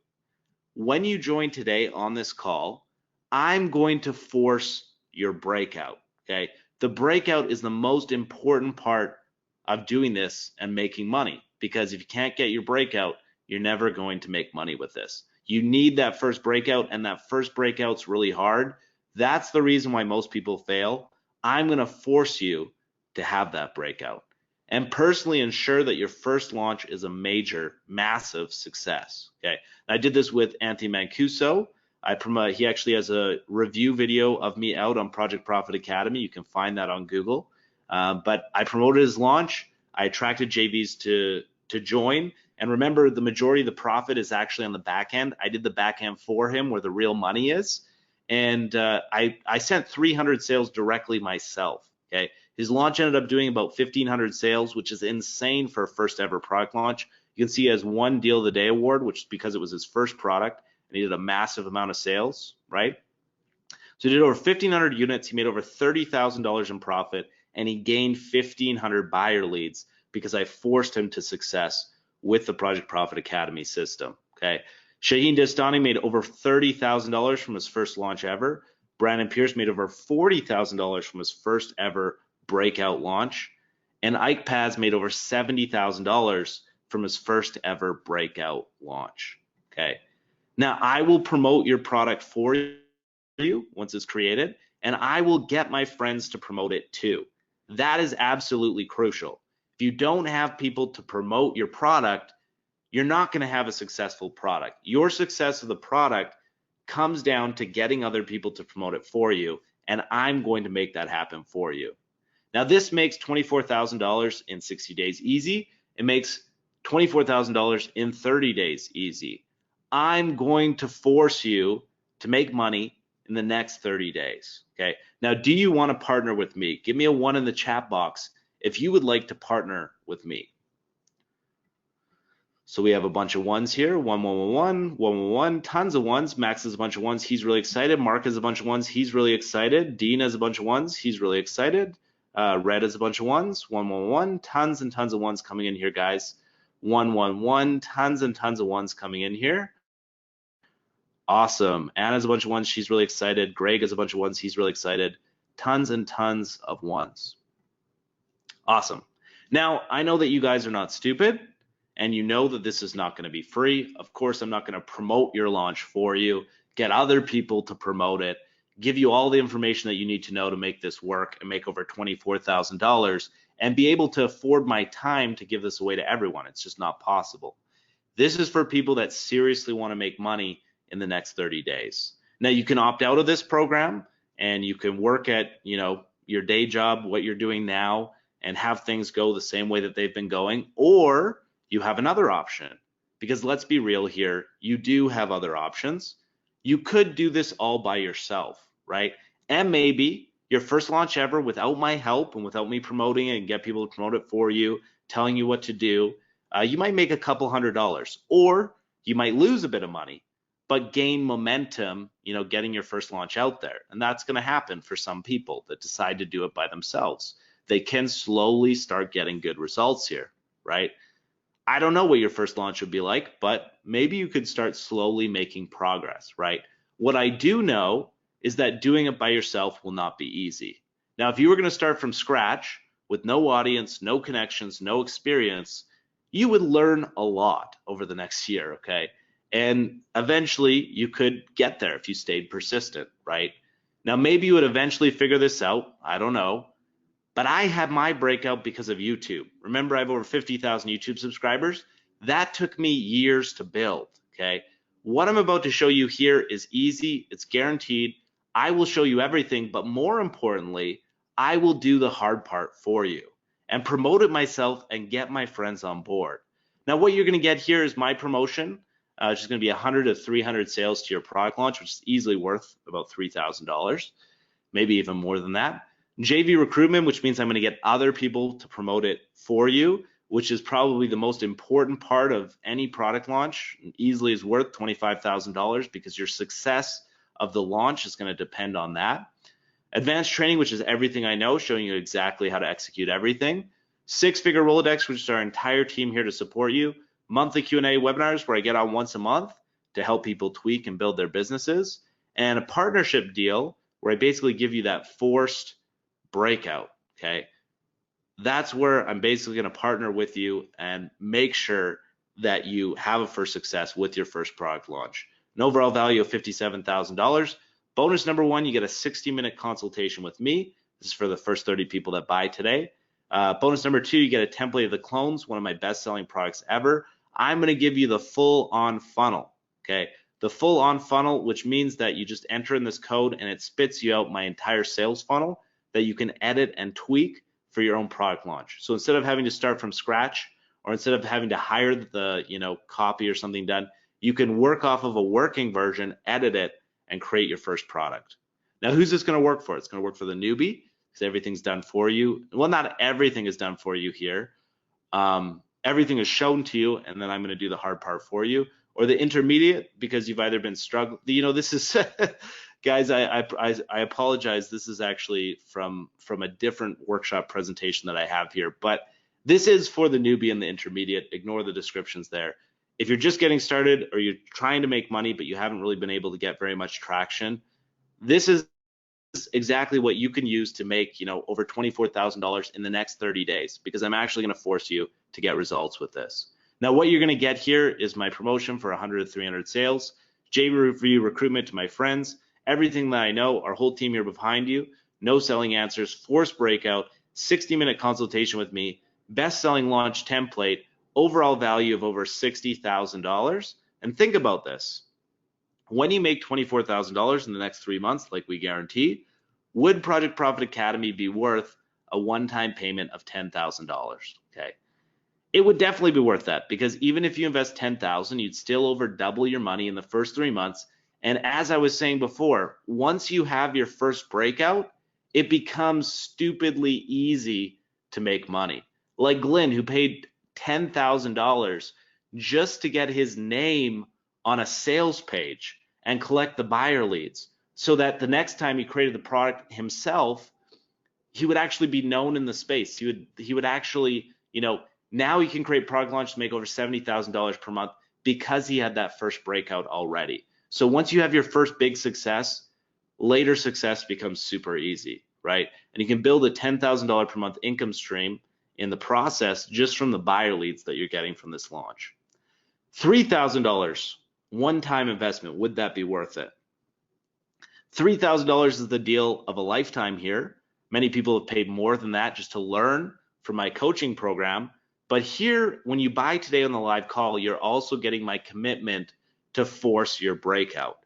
When you join today on this call, I'm going to force your breakout, okay? The breakout is the most important part of doing this and making money, because if you can't get your breakout, you're never going to make money with this. You need that first breakout, and that first breakout's really hard. That's the reason why most people fail. I'm going to force you to have that breakout and personally ensure that your first launch is a major, massive success. Okay, and I did this with Anthony Mancuso. He actually has a review video of me out on Project Profit Academy. You can find that on Google. But I promoted his launch. I attracted JVs to join. And remember, the majority of the profit is actually on the back end. I did the back end for him where the real money is. And I sent 300 sales directly myself. Okay, his launch ended up doing about 1,500 sales, which is insane for a first ever product launch. You can see he has one Deal of the Day award, which is because it was his first product and he did a massive amount of sales, right? So he did over 1,500 units. He made over $30,000 in profit, and he gained 1,500 buyer leads because I forced him to success with the Project Profit Academy system. Okay. Shaheen Dastani made over $30,000 from his first launch ever. Brandon Pierce made over $40,000 from his first ever breakout launch. And Ike Paz made over $70,000 from his first ever breakout launch. Okay. Now I will promote your product for you once it's created, and I will get my friends to promote it too. That is absolutely crucial. If you don't have people to promote your product, you're not going to have a successful product. Your success of the product comes down to getting other people to promote it for you, and I'm going to make that happen for you. Now, this makes $24,000 in 60 days easy. It makes $24,000 in 30 days easy. I'm going to force you to make money in the next 30 days. Okay. Now, do you want to partner with me? Give me a 1 in the chat box if you would like to partner with me. So we have a bunch of ones here. 1, tons of ones. Max has a bunch of ones. He's really excited. Mark has a bunch of ones. He's really excited. Dean has a bunch of ones. He's really excited. Red has a bunch of ones. 1, tons and tons of ones coming in here, guys. 1, tons and tons of ones coming in here. Awesome. Anna's a bunch of ones. She's really excited. Greg has a bunch of ones. He's really excited. Tons and tons of ones. Awesome. Now, I know that you guys are not stupid, and you know that this is not going to be free. Of course, I'm not going to promote your launch for you, get other people to promote it, give you all the information that you need to know to make this work and make over $24,000 and be able to afford my time to give this away to everyone. It's just not possible. This is for people that seriously want to make money in the next 30 days. Now, you can opt out of this program and you can work at, your day job, what you're doing now, and have things go the same way that they've been going, or you have another option, because let's be real here, you do have other options. You could do this all by yourself, right? And maybe your first launch ever without my help and without me promoting it and get people to promote it for you, telling you what to do, you might make a couple $100s, or you might lose a bit of money, but gain momentum, getting your first launch out there. And that's going to happen for some people that decide to do it by themselves. They can slowly start getting good results here, right? I don't know what your first launch would be like, but maybe you could start slowly making progress, right? What I do know is that doing it by yourself will not be easy. Now, if you were going to start from scratch with no audience, no connections, no experience, you would learn a lot over the next year, okay? And eventually you could get there if you stayed persistent, right? Now, maybe you would eventually figure this out. I don't know. But I had my breakout because of YouTube. Remember, I have over 50,000 YouTube subscribers. That took me years to build, okay? What I'm about to show you here is easy. It's guaranteed. I will show you everything, but more importantly, I will do the hard part for you and promote it myself and get my friends on board. Now, what you're going to get here is my promotion, which is going to be 100 to 300 sales to your product launch, which is easily worth about $3,000, maybe even more than that. JV recruitment, which means I'm going to get other people to promote it for you, which is probably the most important part of any product launch, and easily is worth $25,000 because your success of the launch is going to depend on that. Advanced training, which is everything I know, showing you exactly how to execute everything. Six-figure Rolodex, which is our entire team here to support you. Monthly Q&A webinars where I get on once a month to help people tweak and build their businesses. And a partnership deal where I basically give you that forced breakout, okay? That's where I'm basically going to partner with you and make sure that you have a first success with your first product launch. An overall value of $57,000. Bonus number 1, you get a 60-minute consultation with me. This is for the first 30 people that buy today. Bonus number 2, you get a template of the clones, one of my best-selling products ever. I'm going to give you the full-on funnel, okay? The full-on funnel, which means that you just enter in this code and it spits you out my entire sales funnel that you can edit and tweak for your own product launch. So instead of having to start from scratch, or instead of having to hire the copy or something done, you can work off of a working version, edit it, and create your first product. Now, who's this going to work for? It's going to work for the newbie because everything's done for you. Well, not everything is done for you here. Everything is shown to you, and then I'm going to do the hard part for you. Or the intermediate, because you've either been struggling. This is Guys, I apologize. This is actually from a different workshop presentation that I have here, but this is for the newbie and the intermediate. Ignore the descriptions there. If you're just getting started or you're trying to make money, but you haven't really been able to get very much traction, this is exactly what you can use to make, over $24,000 in the next 30 days, because I'm actually going to force you to get results with this. Now, what you're going to get here is my promotion for 100 to 300 sales, JReview recruitment to my friends, everything that I know, our whole team here behind you, no selling answers, forced breakout, 60-minute consultation with me, best-selling launch template, overall value of over $60,000. And think about this. When you make $24,000 in the next 3 months, like we guarantee, would Project Profit Academy be worth a one-time payment of $10,000? Okay. It would definitely be worth that, because even if you invest $10,000, you'd still over double your money in the first 3 months. And as I was saying before, once you have your first breakout, it becomes stupidly easy to make money. Like Glenn, who paid $10,000 just to get his name on a sales page and collect the buyer leads, so that the next time he created the product himself, he would actually be known in the space. He would actually, now he can create product launch to make over $70,000 per month because he had that first breakout already. So once you have your first big success, later success becomes super easy, right? And you can build a $10,000 per month income stream in the process just from the buyer leads that you're getting from this launch. $3,000 one-time investment, would that be worth it? $3,000 is the deal of a lifetime here. Many people have paid more than that just to learn from my coaching program. But here, when you buy today on the live call, you're also getting my commitment to force your breakout.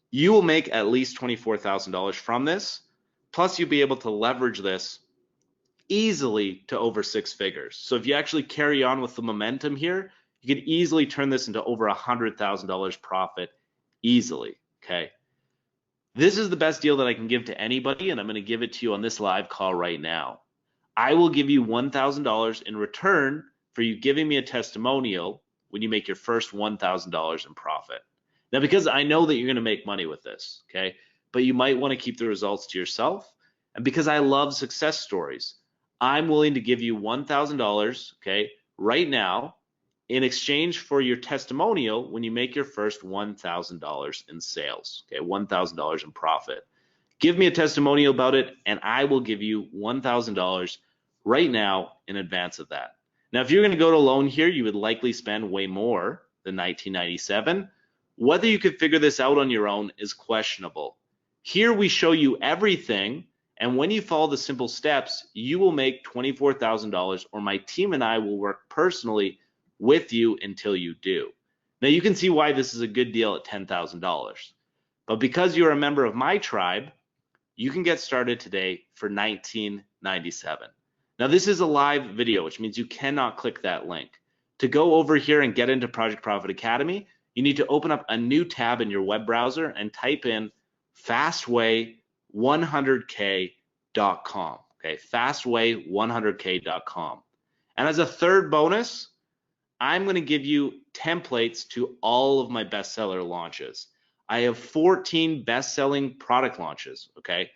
You will make at least $24,000 from this, plus you'll be able to leverage this easily to over 6 figures. So if you actually carry on with the momentum here, you could easily turn this into over $100,000 profit easily, okay? This is the best deal that I can give to anybody, and I'm going to give it to you on this live call right now. I will give you $1,000 in return for you giving me a testimonial when you make your first $1,000 in profit. Now, because I know that you're going to make money with this, okay, but you might want to keep the results to yourself, and because I love success stories, I'm willing to give you $1,000, okay, right now, in exchange for your testimonial when you make your first $1,000 in sales, okay, $1,000 in profit. Give me a testimonial about it, and I will give you $1,000 right now in advance of that. Now, if you're going to go to loan here, you would likely spend way more than $19.97. Whether you could figure this out on your own is questionable. Here we show you everything, and when you follow the simple steps, you will make $24,000, or my team and I will work personally with you until you do. Now, you can see why this is a good deal at $10,000. But because you're a member of my tribe, you can get started today for $19.97. Now, this is a live video, which means you cannot click that link. To go over here and get into Project Profit Academy, you need to open up a new tab in your web browser and type in fastway100k.com. Okay, fastway100k.com. And as a third bonus, I'm going to give you templates to all of my bestseller launches. I have 14 best-selling product launches, okay?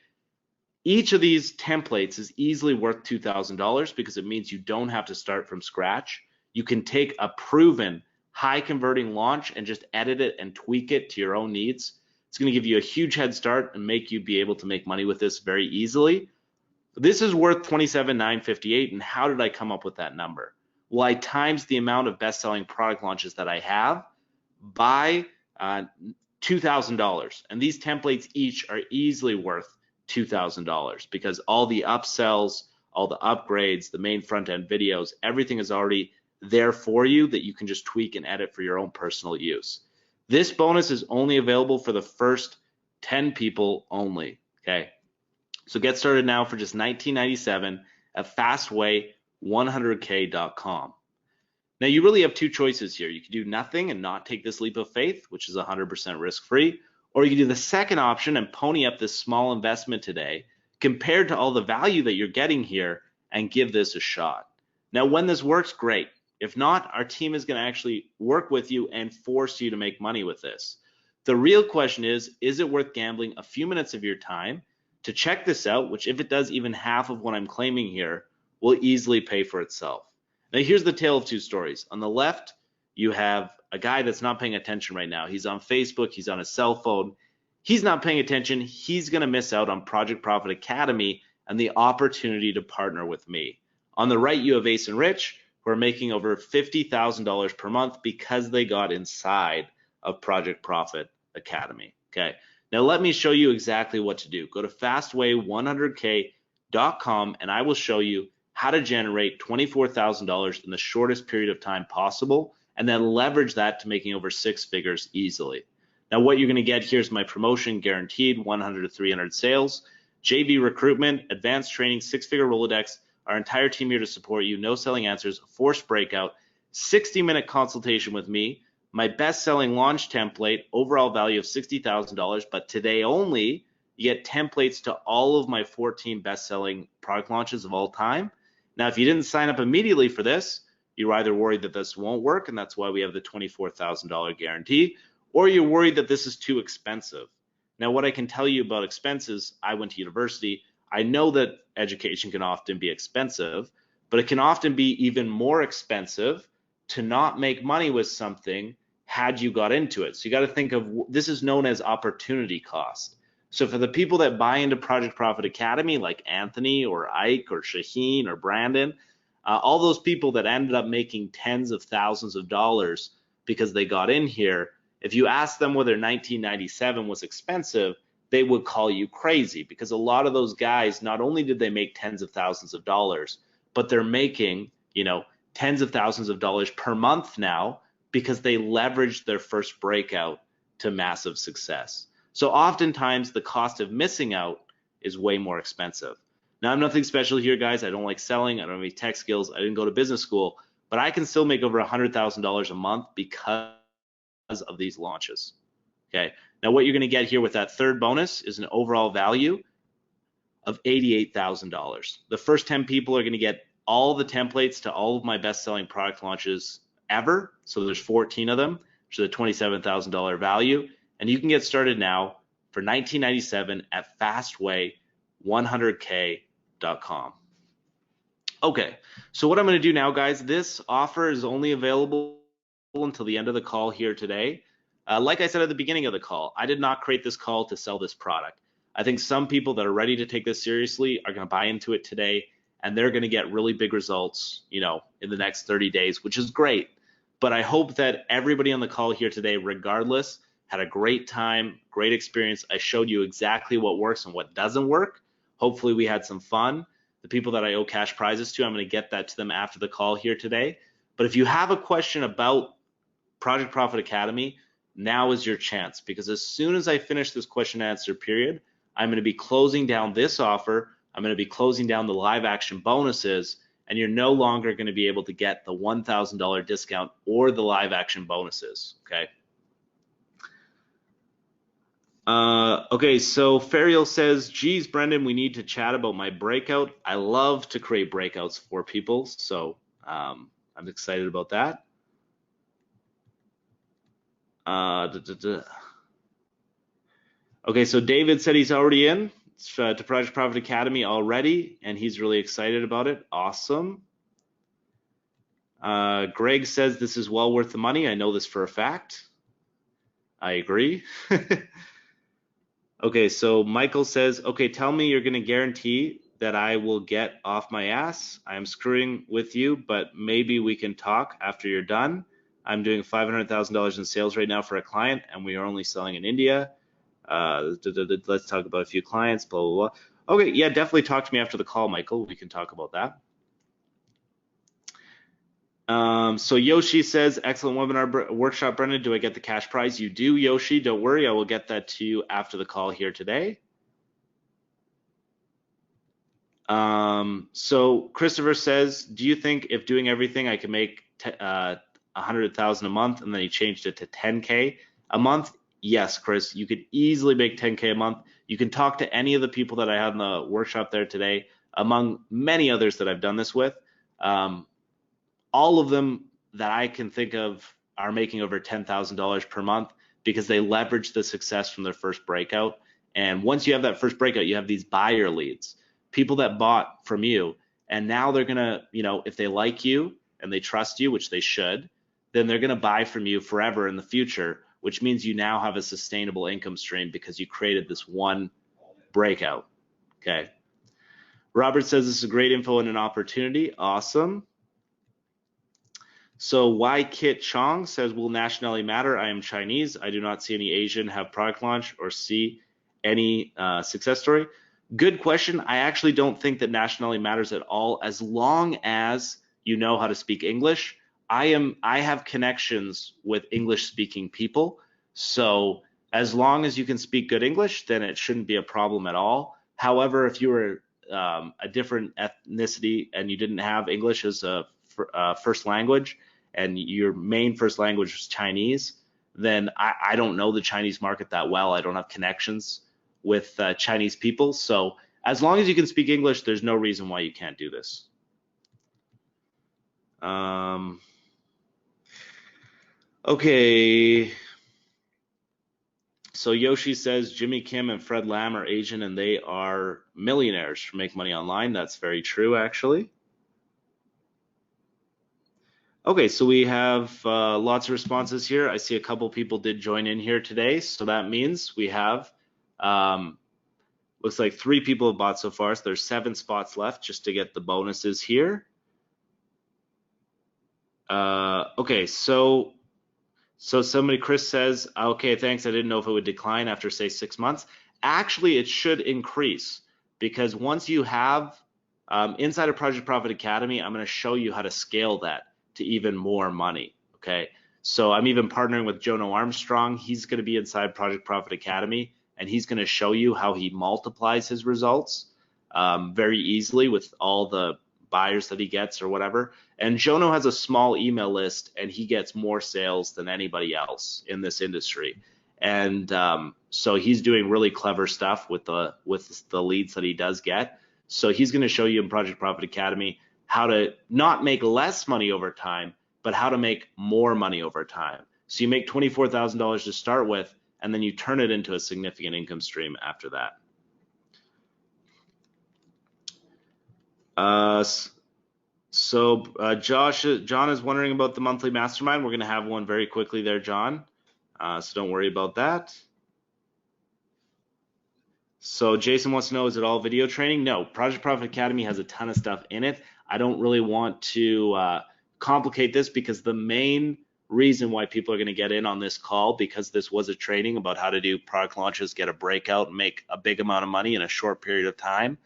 Each of these templates is easily worth $2,000 because it means you don't have to start from scratch. You can take a proven high-converting launch and just edit it and tweak it to your own needs. It's going to give you a huge head start and make you be able to make money with this very easily. This is worth $27,958, and how did I come up with that number? Well, I times the amount of best-selling product launches that I have by $2,000, and these templates each are easily worth $2,000 because all the upsells, all the upgrades, the main front-end videos, everything is already there for you that you can just tweak and edit for your own personal use. This bonus is only available for the first 10 people only, okay? So get started now for just $19.97 at fastway100k.com. Now, you really have two choices here. You can do nothing and not take this leap of faith, which is 100% risk-free, or you can do the second option and pony up this small investment today compared to all the value that you're getting here and give this a shot. Now, when this works, great. If not, our team is going to actually work with you and force you to make money with this. The real question is it worth gambling a few minutes of your time to check this out, which if it does even half of what I'm claiming here, will easily pay for itself. Now here's the tale of two stories. On the left, you have a guy that's not paying attention right now. He's on Facebook, he's on his cell phone. He's not paying attention. He's going to miss out on Project Profit Academy and the opportunity to partner with me. On the right, you have Ace and Rich, who are making over $50,000 per month because they got inside of Project Profit Academy. Okay. Now let me show you exactly what to do. Go to fastway100k.com and I will show you how to generate $24,000 in the shortest period of time possible, and then leverage that to making over 6 figures easily. Now what you're going to get here is my promotion guaranteed, 100 to 300 sales, JV recruitment, advanced training, 6-figure Rolodex, our entire team here to support you, no selling answers, forced breakout, 60-minute consultation with me, my best-selling launch template, overall value of $60,000, but today only, you get templates to all of my 14 best-selling product launches of all time. Now, if you didn't sign up immediately for this, you're either worried that this won't work, and that's why we have the $24,000 guarantee, or you're worried that this is too expensive. Now, what I can tell you about expenses, I went to university. I know that education can often be expensive, but it can often be even more expensive to not make money with something had you got into it. So you got to think of, this is known as opportunity cost. So for the people that buy into Project Profit Academy, like Anthony or Ike or Shaheen or Brandon, all those people that ended up making tens of thousands of dollars because they got in here, if you ask them whether 1997 was expensive, they would call you crazy, because a lot of those guys, not only did they make tens of thousands of dollars, but they're making, tens of thousands of dollars per month now because they leveraged their first breakout to massive success. So oftentimes the cost of missing out is way more expensive. Now, I'm nothing special here, guys. I don't like selling. I don't have any tech skills. I didn't go to business school, but I can still make over $100,000 a month because of these launches. Okay. Now, what you're going to get here with that third bonus is an overall value of $88,000. The first 10 people are going to get all the templates to all of my best-selling product launches ever. So there's 14 of them, which is a $27,000 value. And you can get started now for $19.97 at fastway100k.com. Okay, so what I'm going to do now, guys, this offer is only available until the end of the call here today. Like I said at the beginning of the call, I did not create this call to sell this product. I think some people that are ready to take this seriously are going to buy into it today, and they're going to get really big results, in the next 30 days, which is great. But I hope that everybody on the call here today, regardless, had a great time, great experience. I showed you exactly what works and what doesn't work. Hopefully we had some fun. The people that I owe cash prizes to, I'm going to get that to them after the call here today. But if you have a question about Project Profit Academy, now is your chance, because as soon as I finish this question and answer period, I'm going to be closing down this offer. I'm going to be closing down the live action bonuses, and you're no longer going to be able to get the $1,000 discount or the live action bonuses. Okay. Okay, so Ferial says, geez, Brendan, we need to chat about my breakout. I love to create breakouts for people, so I'm excited about that. Okay, so David said he's already in to Project Profit Academy already, and he's really excited about it. Awesome. Greg says this is well worth the money. I know this for a fact. I agree. Okay, so Michael says, okay, tell me you're going to guarantee that I will get off my ass. I'm screwing with you, but maybe we can talk after you're done. I'm doing $500,000 in sales right now for a client, and we are only selling in India. Let's talk about a few clients, blah, blah, blah. Okay, yeah, definitely talk to me after the call, Michael. We can talk about that. So Yoshi says, excellent webinar workshop, Brendan. Do I get the cash prize? You do, Yoshi. Don't worry. I will get that to you after the call here today. So Christopher says, do you think if doing everything I can make 100,000 a month? And then he changed it to 10K a month. Yes, Chris, you could easily make 10K a month. You can talk to any of the people that I had in the workshop there today, among many others that I've done this with. All of them that I can think of are making over $10,000 per month. because they leverage the success from their first breakout. And once you have that first breakout, you have these buyer leads, people that bought from you, and now they're gonna, if they like you and they trust you, which they should, then they're gonna buy from you forever in the future, which means you now have a sustainable income stream because you created this one breakout. Okay. Robert says this is a great info and an opportunity. Awesome. So Y Kit Chong says, will nationality matter? I am Chinese. I do not see any Asian have product launch or see any success story. Good question. I actually don't think that nationality matters at all, as long as you know how to speak English. I have connections with English speaking people. So as long as you can speak good English, then it shouldn't be a problem at all. However, if you were a different ethnicity and you didn't have English as a first language, and your main first language was Chinese, then I don't know the Chinese market that well. I don't have connections with Chinese people. So as long as you can speak English, there's no reason why you can't do this. Okay. So Yoshi says Jimmy Kim and Fred Lam are Asian and they are millionaires for make money online. That's very true, actually. Okay, so we have lots of responses here. I see a couple people did join in here today, so that means we have, looks like 3 people have bought so far, so there's 7 spots left just to get the bonuses here. Okay, so somebody, Chris says, okay, thanks, I didn't know if it would decline after, say, 6 months. Actually, it should increase, because once you have, inside of Project Profit Academy, I'm going to show you how to scale that to even more money. Okay, so I'm even partnering with Jono Armstrong. He's going to be inside Project Profit Academy, and he's going to show you how he multiplies his results very easily with all the buyers that he gets or whatever. And Jono has a small email list, and he gets more sales than anybody else in this industry. And so he's doing really clever stuff with the leads that he does get. So he's going to show you in Project Profit Academy how to not make less money over time, but how to make more money over time. So you make $24,000 to start with, and then you turn it into a significant income stream after that. John is wondering about the monthly mastermind. We're going to have one very quickly there, John. So don't worry about that. So Jason wants to know, is it all video training? No, Project Profit Academy has a ton of stuff in it. I don't really want to complicate this, because the main reason why people are going to get in on this call, because this was a training about how to do product launches, get a breakout, and make a big amount of money in a short period of time.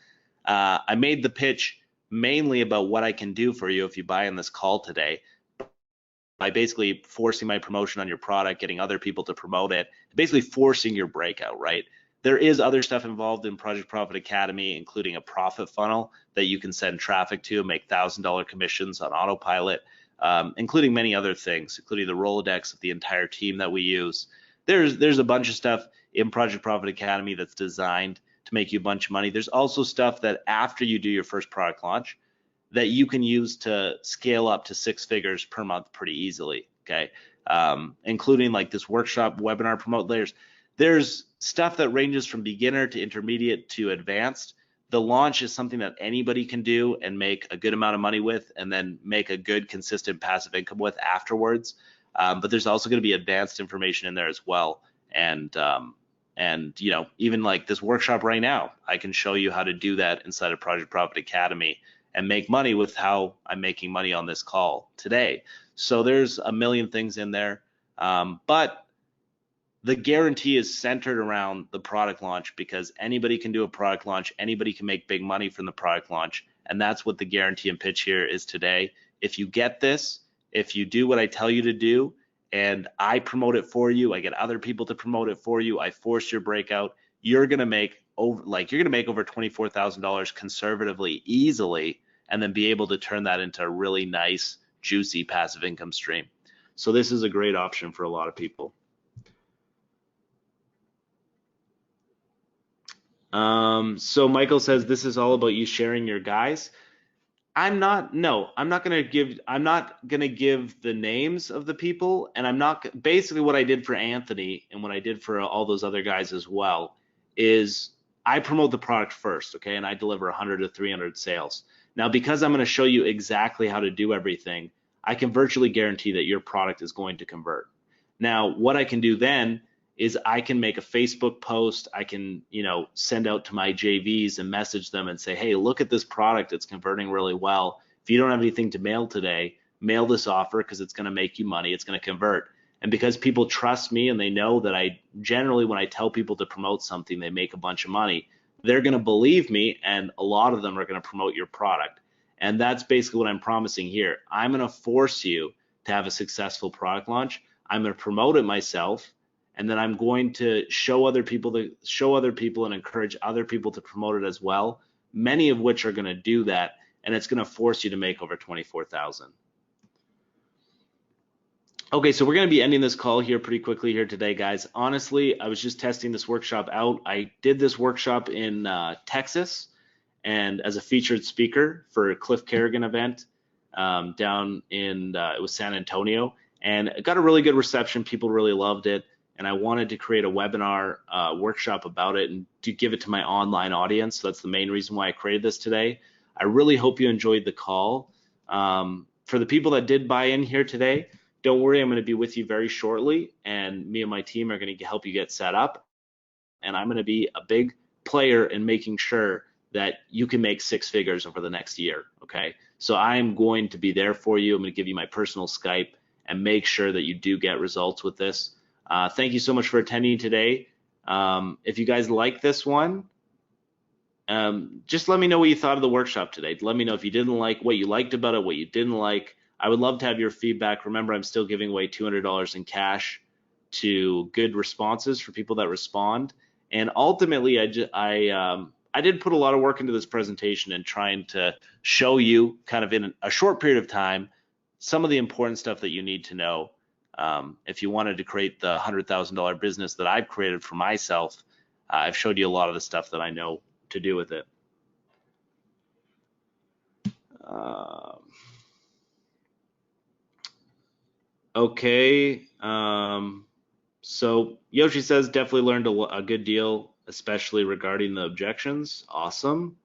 I made the pitch mainly about what I can do for you if you buy in this call today, by basically forcing my promotion on your product, getting other people to promote it, basically forcing your breakout, right? There is other stuff involved in Project Profit Academy, including a profit funnel that you can send traffic to, make $1,000 commissions on autopilot, including many other things, including the Rolodex of the entire team that we use. There's a bunch of stuff in Project Profit Academy that's designed to make you a bunch of money. There's also stuff that after you do your first product launch that you can use to scale up to 6 figures per month pretty easily, okay? Including like this workshop, webinar, promote layers. There's stuff that ranges from beginner to intermediate to advanced. The launch is something that anybody can do and make a good amount of money with, and then make a good consistent passive income with afterwards. But there's also going to be advanced information in there as well. And even like this workshop right now, I can show you how to do that inside of Project Profit Academy and make money with how I'm making money on this call today. So there's a million things in there. But the guarantee is centered around the product launch, because anybody can do a product launch, anybody can make big money from the product launch, and that's what the guarantee and pitch here is today. If you get this, if you do what I tell you to do, and I promote it for you, I get other people to promote it for you, I force your breakout, you're gonna make over $24,000 conservatively, easily, and then be able to turn that into a really nice, juicy passive income stream. So this is a great option for a lot of people. So Michael says, this is all about you sharing your guys. I'm not gonna give the names of the people, and basically what I did for Anthony and what I did for all those other guys as well is I promote the product first, okay, and I deliver 100 to 300 sales. Now, because I'm gonna show you exactly how to do everything, I can virtually guarantee that your product is going to convert. Now, what I can do then is I can make a Facebook post. I can, send out to my JVs and message them and say, hey, look at this product. It's converting really well. If you don't have anything to mail today, mail this offer because it's going to make you money. It's going to convert. And because people trust me and they know that I generally, when I tell people to promote something, they make a bunch of money, they're going to believe me, and a lot of them are going to promote your product. And that's basically what I'm promising here. I'm going to force you to have a successful product launch. I'm going to promote it myself, and then I'm going to show other people and encourage other people to promote it as well, many of which are going to do that, and it's going to force you to make over 24,000. Okay, so we're going to be ending this call here pretty quickly here today, guys. Honestly, I was just testing this workshop out. I did this workshop in Texas, and as a featured speaker for a Cliff Kerrigan event down in it was San Antonio, and it got a really good reception. People really loved it, and I wanted to create a webinar workshop about it and to give it to my online audience. So that's the main reason why I created this today. I really hope you enjoyed the call. For the people that did buy in here today, don't worry, I'm going to be with you very shortly, and me and my team are going to help you get set up, and I'm going to be a big player in making sure that you can make 6 figures over the next year, okay? So I'm going to be there for you. I'm going to give you my personal Skype and make sure that you do get results with this. Thank you so much for attending today. If you guys like this one, just let me know what you thought of the workshop today. Let me know if you didn't like, what you liked about it, what you didn't like. I would love to have your feedback. Remember, I'm still giving away $200 in cash to good responses for people that respond. And ultimately, I did put a lot of work into this presentation and trying to show you kind of in a short period of time some of the important stuff that you need to know if you wanted to create the $100,000 business that I've created for myself. I've showed you a lot of the stuff that I know to do with it. Okay, so Yoshi says definitely learned a good deal, especially regarding the objections. Awesome.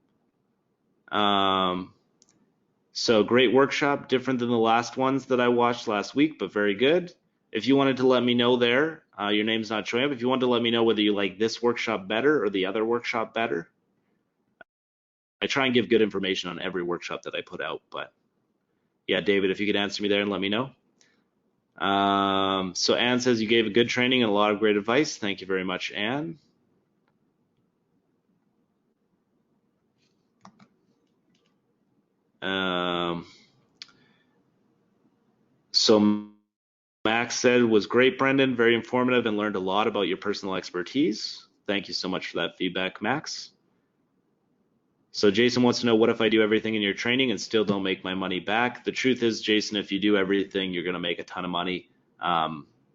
So great workshop, different than the last ones that I watched last week, but very good. If you wanted to let me know there, your name's not showing up. If you want to let me know whether you like this workshop better or the other workshop better, I try and give good information on every workshop that I put out. But yeah, David, if you could answer me there and let me know. So Anne says you gave a good training and a lot of great advice. Thank you very much, Anne. So Max said, was great, Brendan, very informative and learned a lot about your personal expertise. Thank you so much for that feedback, Max. So Jason wants to know, what if I do everything in your training and still don't make my money back? The truth is, Jason, if you do everything, you're going to make a ton of money.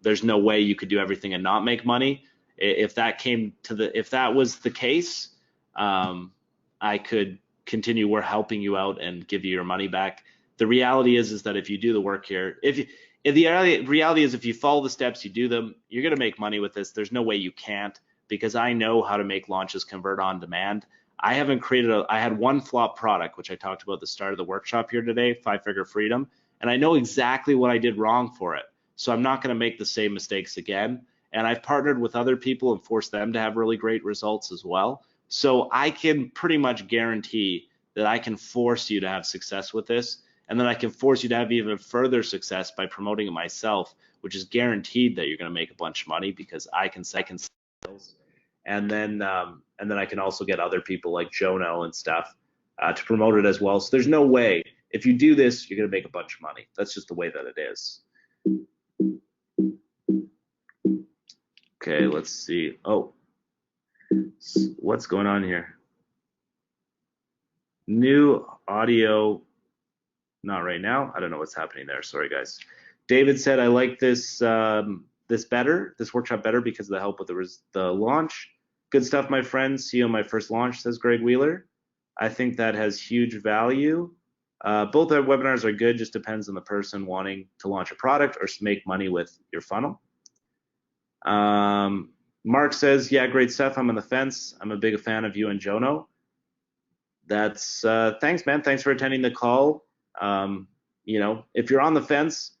There's no way you could do everything and not make money. If that was the case, I could continue helping you out and give you your money back. The reality is that if you do the work here, the reality is if you follow the steps, you do them, you're going to make money with this. There's no way you can't, because I know how to make launches convert on demand. I had one flop product, which I talked about at the start of the workshop here today, 5-figure freedom, and I know exactly what I did wrong for it. So I'm not going to make the same mistakes again. And I've partnered with other people and forced them to have really great results as well. So I can pretty much guarantee that I can force you to have success with this. And then I can force you to have even further success by promoting it myself, which is guaranteed that you're going to make a bunch of money because I can sales. And then I can also get other people like Jono and stuff to promote it as well. So there's no way, if you do this, you're going to make a bunch of money. That's just the way that it is. Okay, let's see. Oh, what's going on here? New audio, not right now. I don't know what's happening there. Sorry, guys. David said, I like this this workshop better because of the help with the launch. Good stuff, my friends. See you on my first launch, says Greg Wheeler. I think that has huge value. Both our webinars are good, just depends on the person wanting to launch a product or make money with your funnel. Mark says, yeah, great stuff. I'm on the fence. I'm a big fan of you and Jono. That's thanks, man. Thanks for attending the call. You know, if you're on the fence,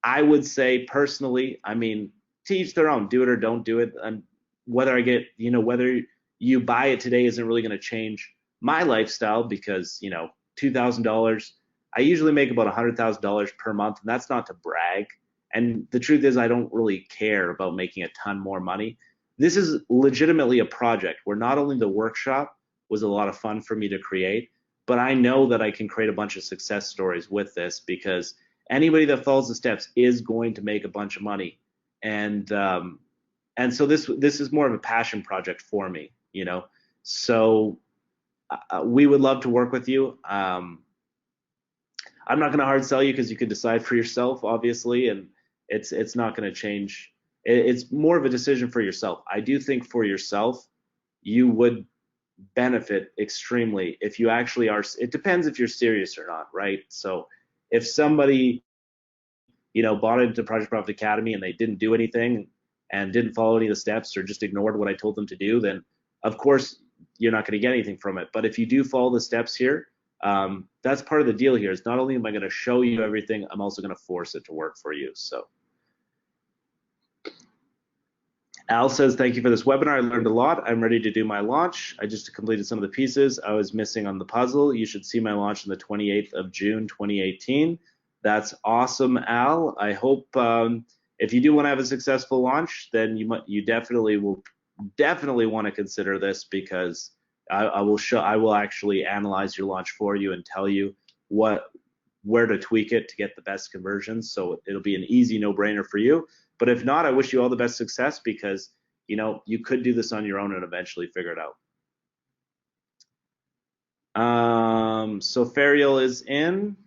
I would say personally, I mean, to each their own, do it or don't do it. And whether I get, you know, whether you buy it today isn't really going to change my lifestyle because, you know, $2,000, I usually make about $100,000 per month, and that's not to brag. And the truth is, I don't really care about making a ton more money. This is legitimately a project where not only the workshop was a lot of fun for me to create, but I know that I can create a bunch of success stories with this because anybody that follows the steps is going to make a bunch of money. And so this is more of a passion project for me, you know. So we would love to work with you. I'm not going to hard sell you because you could decide for yourself, obviously, and it's not going to change. It's more of a decision for yourself. I do think for yourself, you would benefit extremely if you actually are. It depends if you're serious or not, right? So if somebody, you know, bought into Project Profit Academy and they didn't do anything and didn't follow any of the steps or just ignored what I told them to do, then of course you're not going to get anything from it. But if you do follow the steps here, that's part of the deal here. Is not only am I going to show you everything, I'm also going to force it to work for you. So Al says, thank you for this webinar. I learned a lot. I'm ready to do my launch. I just completed some of the pieces I was missing on the puzzle. You should see my launch on the 28th of June, 2018. That's awesome, Al. I hope if you do want to have a successful launch, then you definitely will want to consider this because I will actually analyze your launch for you and tell you where to tweak it to get the best conversions. So it'll be an easy no-brainer for you. But if not, I wish you all the best success because, you know, you could do this on your own and eventually figure it out. So Ferial is in.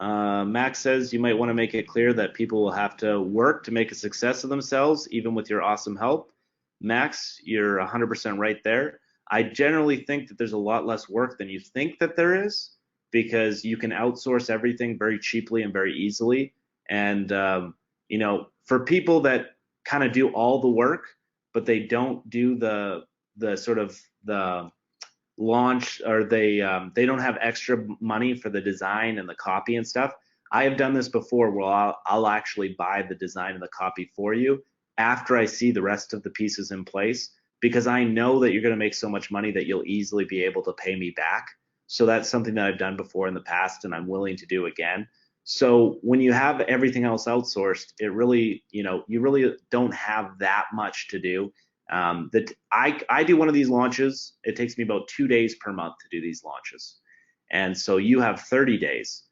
Max says you might want to make it clear that people will have to work to make a success of themselves, even with your awesome help. Max, you're 100% right there. I generally think that there's a lot less work than you think that there is because you can outsource everything very cheaply and very easily. And, you know, for people that kind of do all the work, but they don't do the sort of the launch or they don't have extra money for the design and the copy and stuff. I have done this before where I'll actually buy the design and the copy for you after I see the rest of the pieces in place because I know that you're going to make so much money that you'll easily be able to pay me back. So that's something that I've done before in the past and I'm willing to do again. So when you have everything else outsourced, it really, you know, you really don't have that much to do. That I do one of these launches. It takes me about 2 days per month to do these launches. And so you have 30 days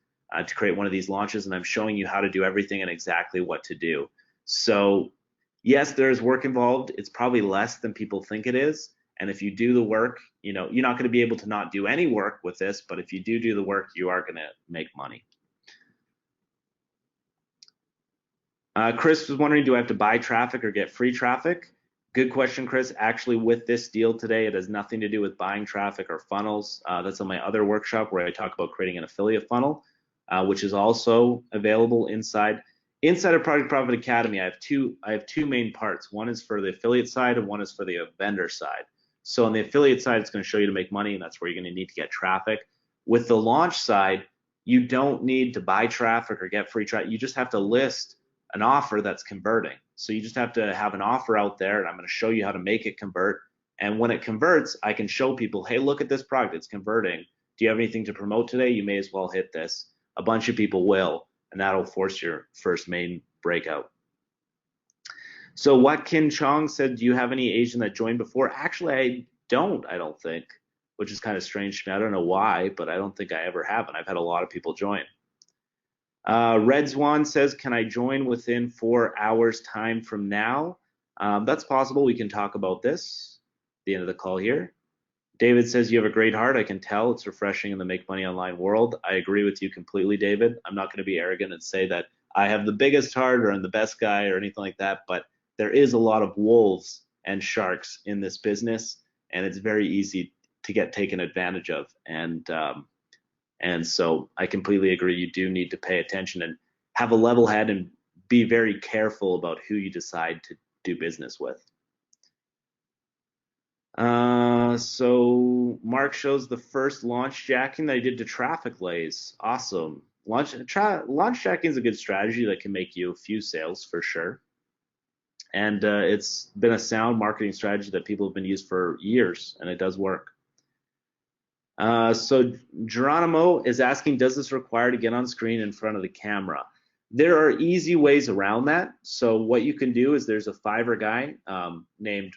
to create one of these launches, and I'm showing you how to do everything and exactly what to do. So yes, there's work involved. It's probably less than people think it is. And if you do the work, you know, you're not going to be able to not do any work with this, but if you do the work, you are going to make money. Chris was wondering, do I have to buy traffic or get free traffic? Good question, Chris. Actually, with this deal today, it has nothing to do with buying traffic or funnels. That's on my other workshop where I talk about creating an affiliate funnel, which is also available inside of Project Profit Academy. I have two main parts. One is for the affiliate side and one is for the vendor side. So on the affiliate side, it's going to show you to make money, and that's where you're going to need to get traffic. With the launch side, you don't need to buy traffic or get free traffic. You just have to list an offer that's converting. So you just have to have an offer out there, and I'm going to show you how to make it convert. And when it converts, I can show people, hey, look at this product, it's converting. Do you have anything to promote today? You may as well hit this. A bunch of people will, and that'll force your first main breakout. So what Kin Chong said, do you have any Asian that joined before? Actually, I don't think, which is kind of strange to me. I don't know why, but I don't think I ever have, and I've had a lot of people join. Red Swan says, can I join within 4 hours time from now? That's possible. We can talk about this at the end of the call here. David says, you have a great heart. I can tell. It's refreshing in the make money online world. I agree with you completely, David. I'm not going to be arrogant and say that I have the biggest heart or I'm the best guy or anything like that, but there is a lot of wolves and sharks in this business, and it's very easy get taken advantage of. And so I completely agree. You do need to pay attention and have a level head and be very careful about who you decide to do business with. So Mark shows the first launch jacking that I did to traffic lays. Awesome. Launch jacking is a good strategy that can make you a few sales for sure. And it's been a sound marketing strategy that people have been used for years, and it does work. So Geronimo is asking, does this require to get on screen in front of the camera? There are easy ways around that. So what you can do is there's a Fiverr guy named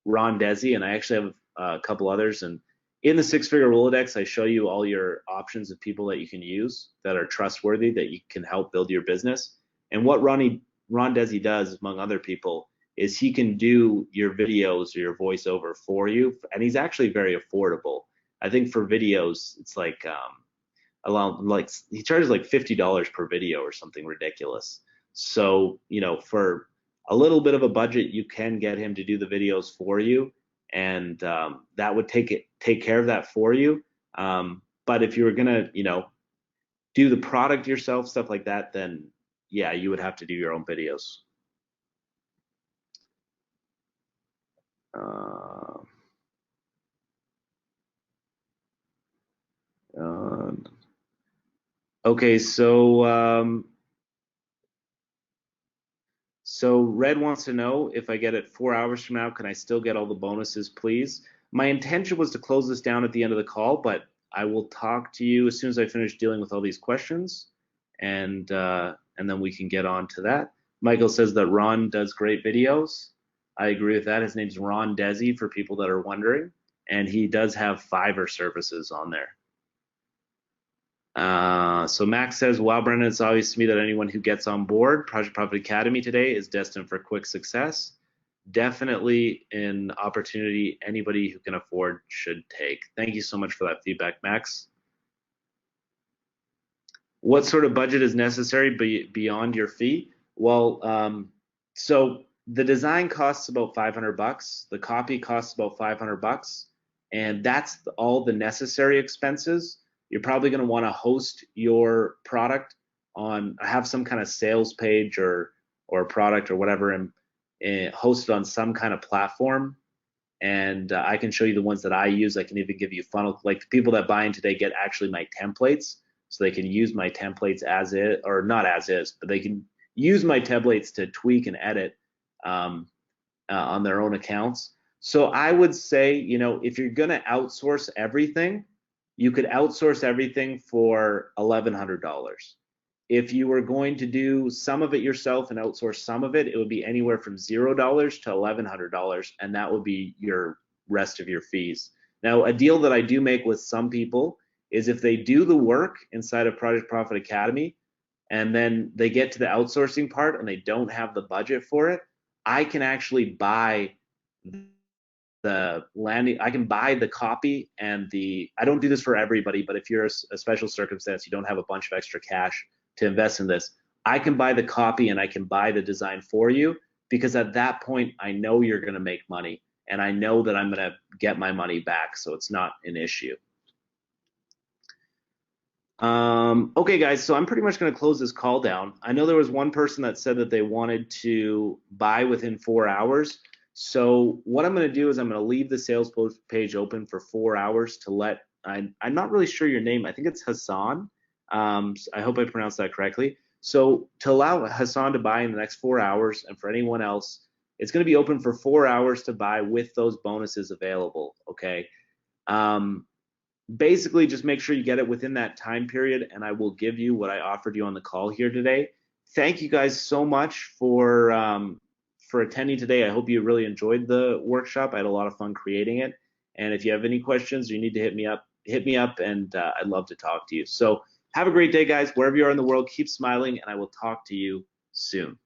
Ron Desi, and I actually have a couple others. And in the six-figure Rolodex, I show you all your options of people that you can use that are trustworthy, that you can help build your business. And what Ron Desi does, among other people, is he can do your videos or your voiceover for you, and he's actually very affordable. I think for videos, it's like he charges like $50 per video or something ridiculous. So, you know, for a little bit of a budget, you can get him to do the videos for you, and that would take care of that for you. But if you were gonna, you know, do the product yourself, stuff like that, then yeah, you would have to do your own videos. Okay, so Red wants to know, if I get it 4 hours from now, can I still get all the bonuses, please? My intention was to close this down at the end of the call, but I will talk to you as soon as I finish dealing with all these questions, and then we can get on to that. Michael says that Ron does great videos. I agree with that. His name's Ron Desi, for people that are wondering, and he does have Fiverr services on there. So Max says, wow, Brendan, it's obvious to me that anyone who gets on board Project Profit Academy today is destined for quick success. Definitely an opportunity anybody who can afford should take. Thank you so much for that feedback, Max. What sort of budget is necessary beyond your fee? Well, so the design costs about $500. The copy costs about $500, and that's all the necessary expenses. You're probably going to want to host your product on, have some kind of sales page or product or whatever, and host it on some kind of platform. And I can show you the ones that I use. I can even give you funnel, like the people that buy in today get actually my templates, so they can use my templates as is, or not as is, but they can use my templates to tweak and edit on their own accounts. So I would say, you know, if you're going to outsource everything, you could outsource everything for $1,100. If you were going to do some of it yourself and outsource some of it, it would be anywhere from $0 to $1,100, and that would be your rest of your fees. Now, a deal that I do make with some people is if they do the work inside of Project Profit Academy, and then they get to the outsourcing part and they don't have the budget for it, I can actually buy the landing, I can buy the copy and I don't do this for everybody, but if you're a special circumstance, you don't have a bunch of extra cash to invest in this, I can buy the copy and I can buy the design for you, because at that point, I know you're going to make money and I know that I'm going to get my money back, so it's not an issue. Okay, guys, so I'm pretty much going to close this call down. I know there was one person that said that they wanted to buy within 4 hours. So what I'm going to do is I'm going to leave the sales page open for 4 hours to let, I'm not really sure your name. I think it's Hassan. I hope I pronounced that correctly. So to allow Hassan to buy in the next 4 hours, and for anyone else, it's going to be open for 4 hours to buy with those bonuses available, okay? Basically, just make sure you get it within that time period, and I will give you what I offered you on the call here today. Thank you guys so much for attending today. I hope you really enjoyed the workshop. I had a lot of fun creating it. And if you have any questions or you need to hit me up, and I'd love to talk to you. So have a great day, guys. Wherever you are in the world, keep smiling, and I will talk to you soon.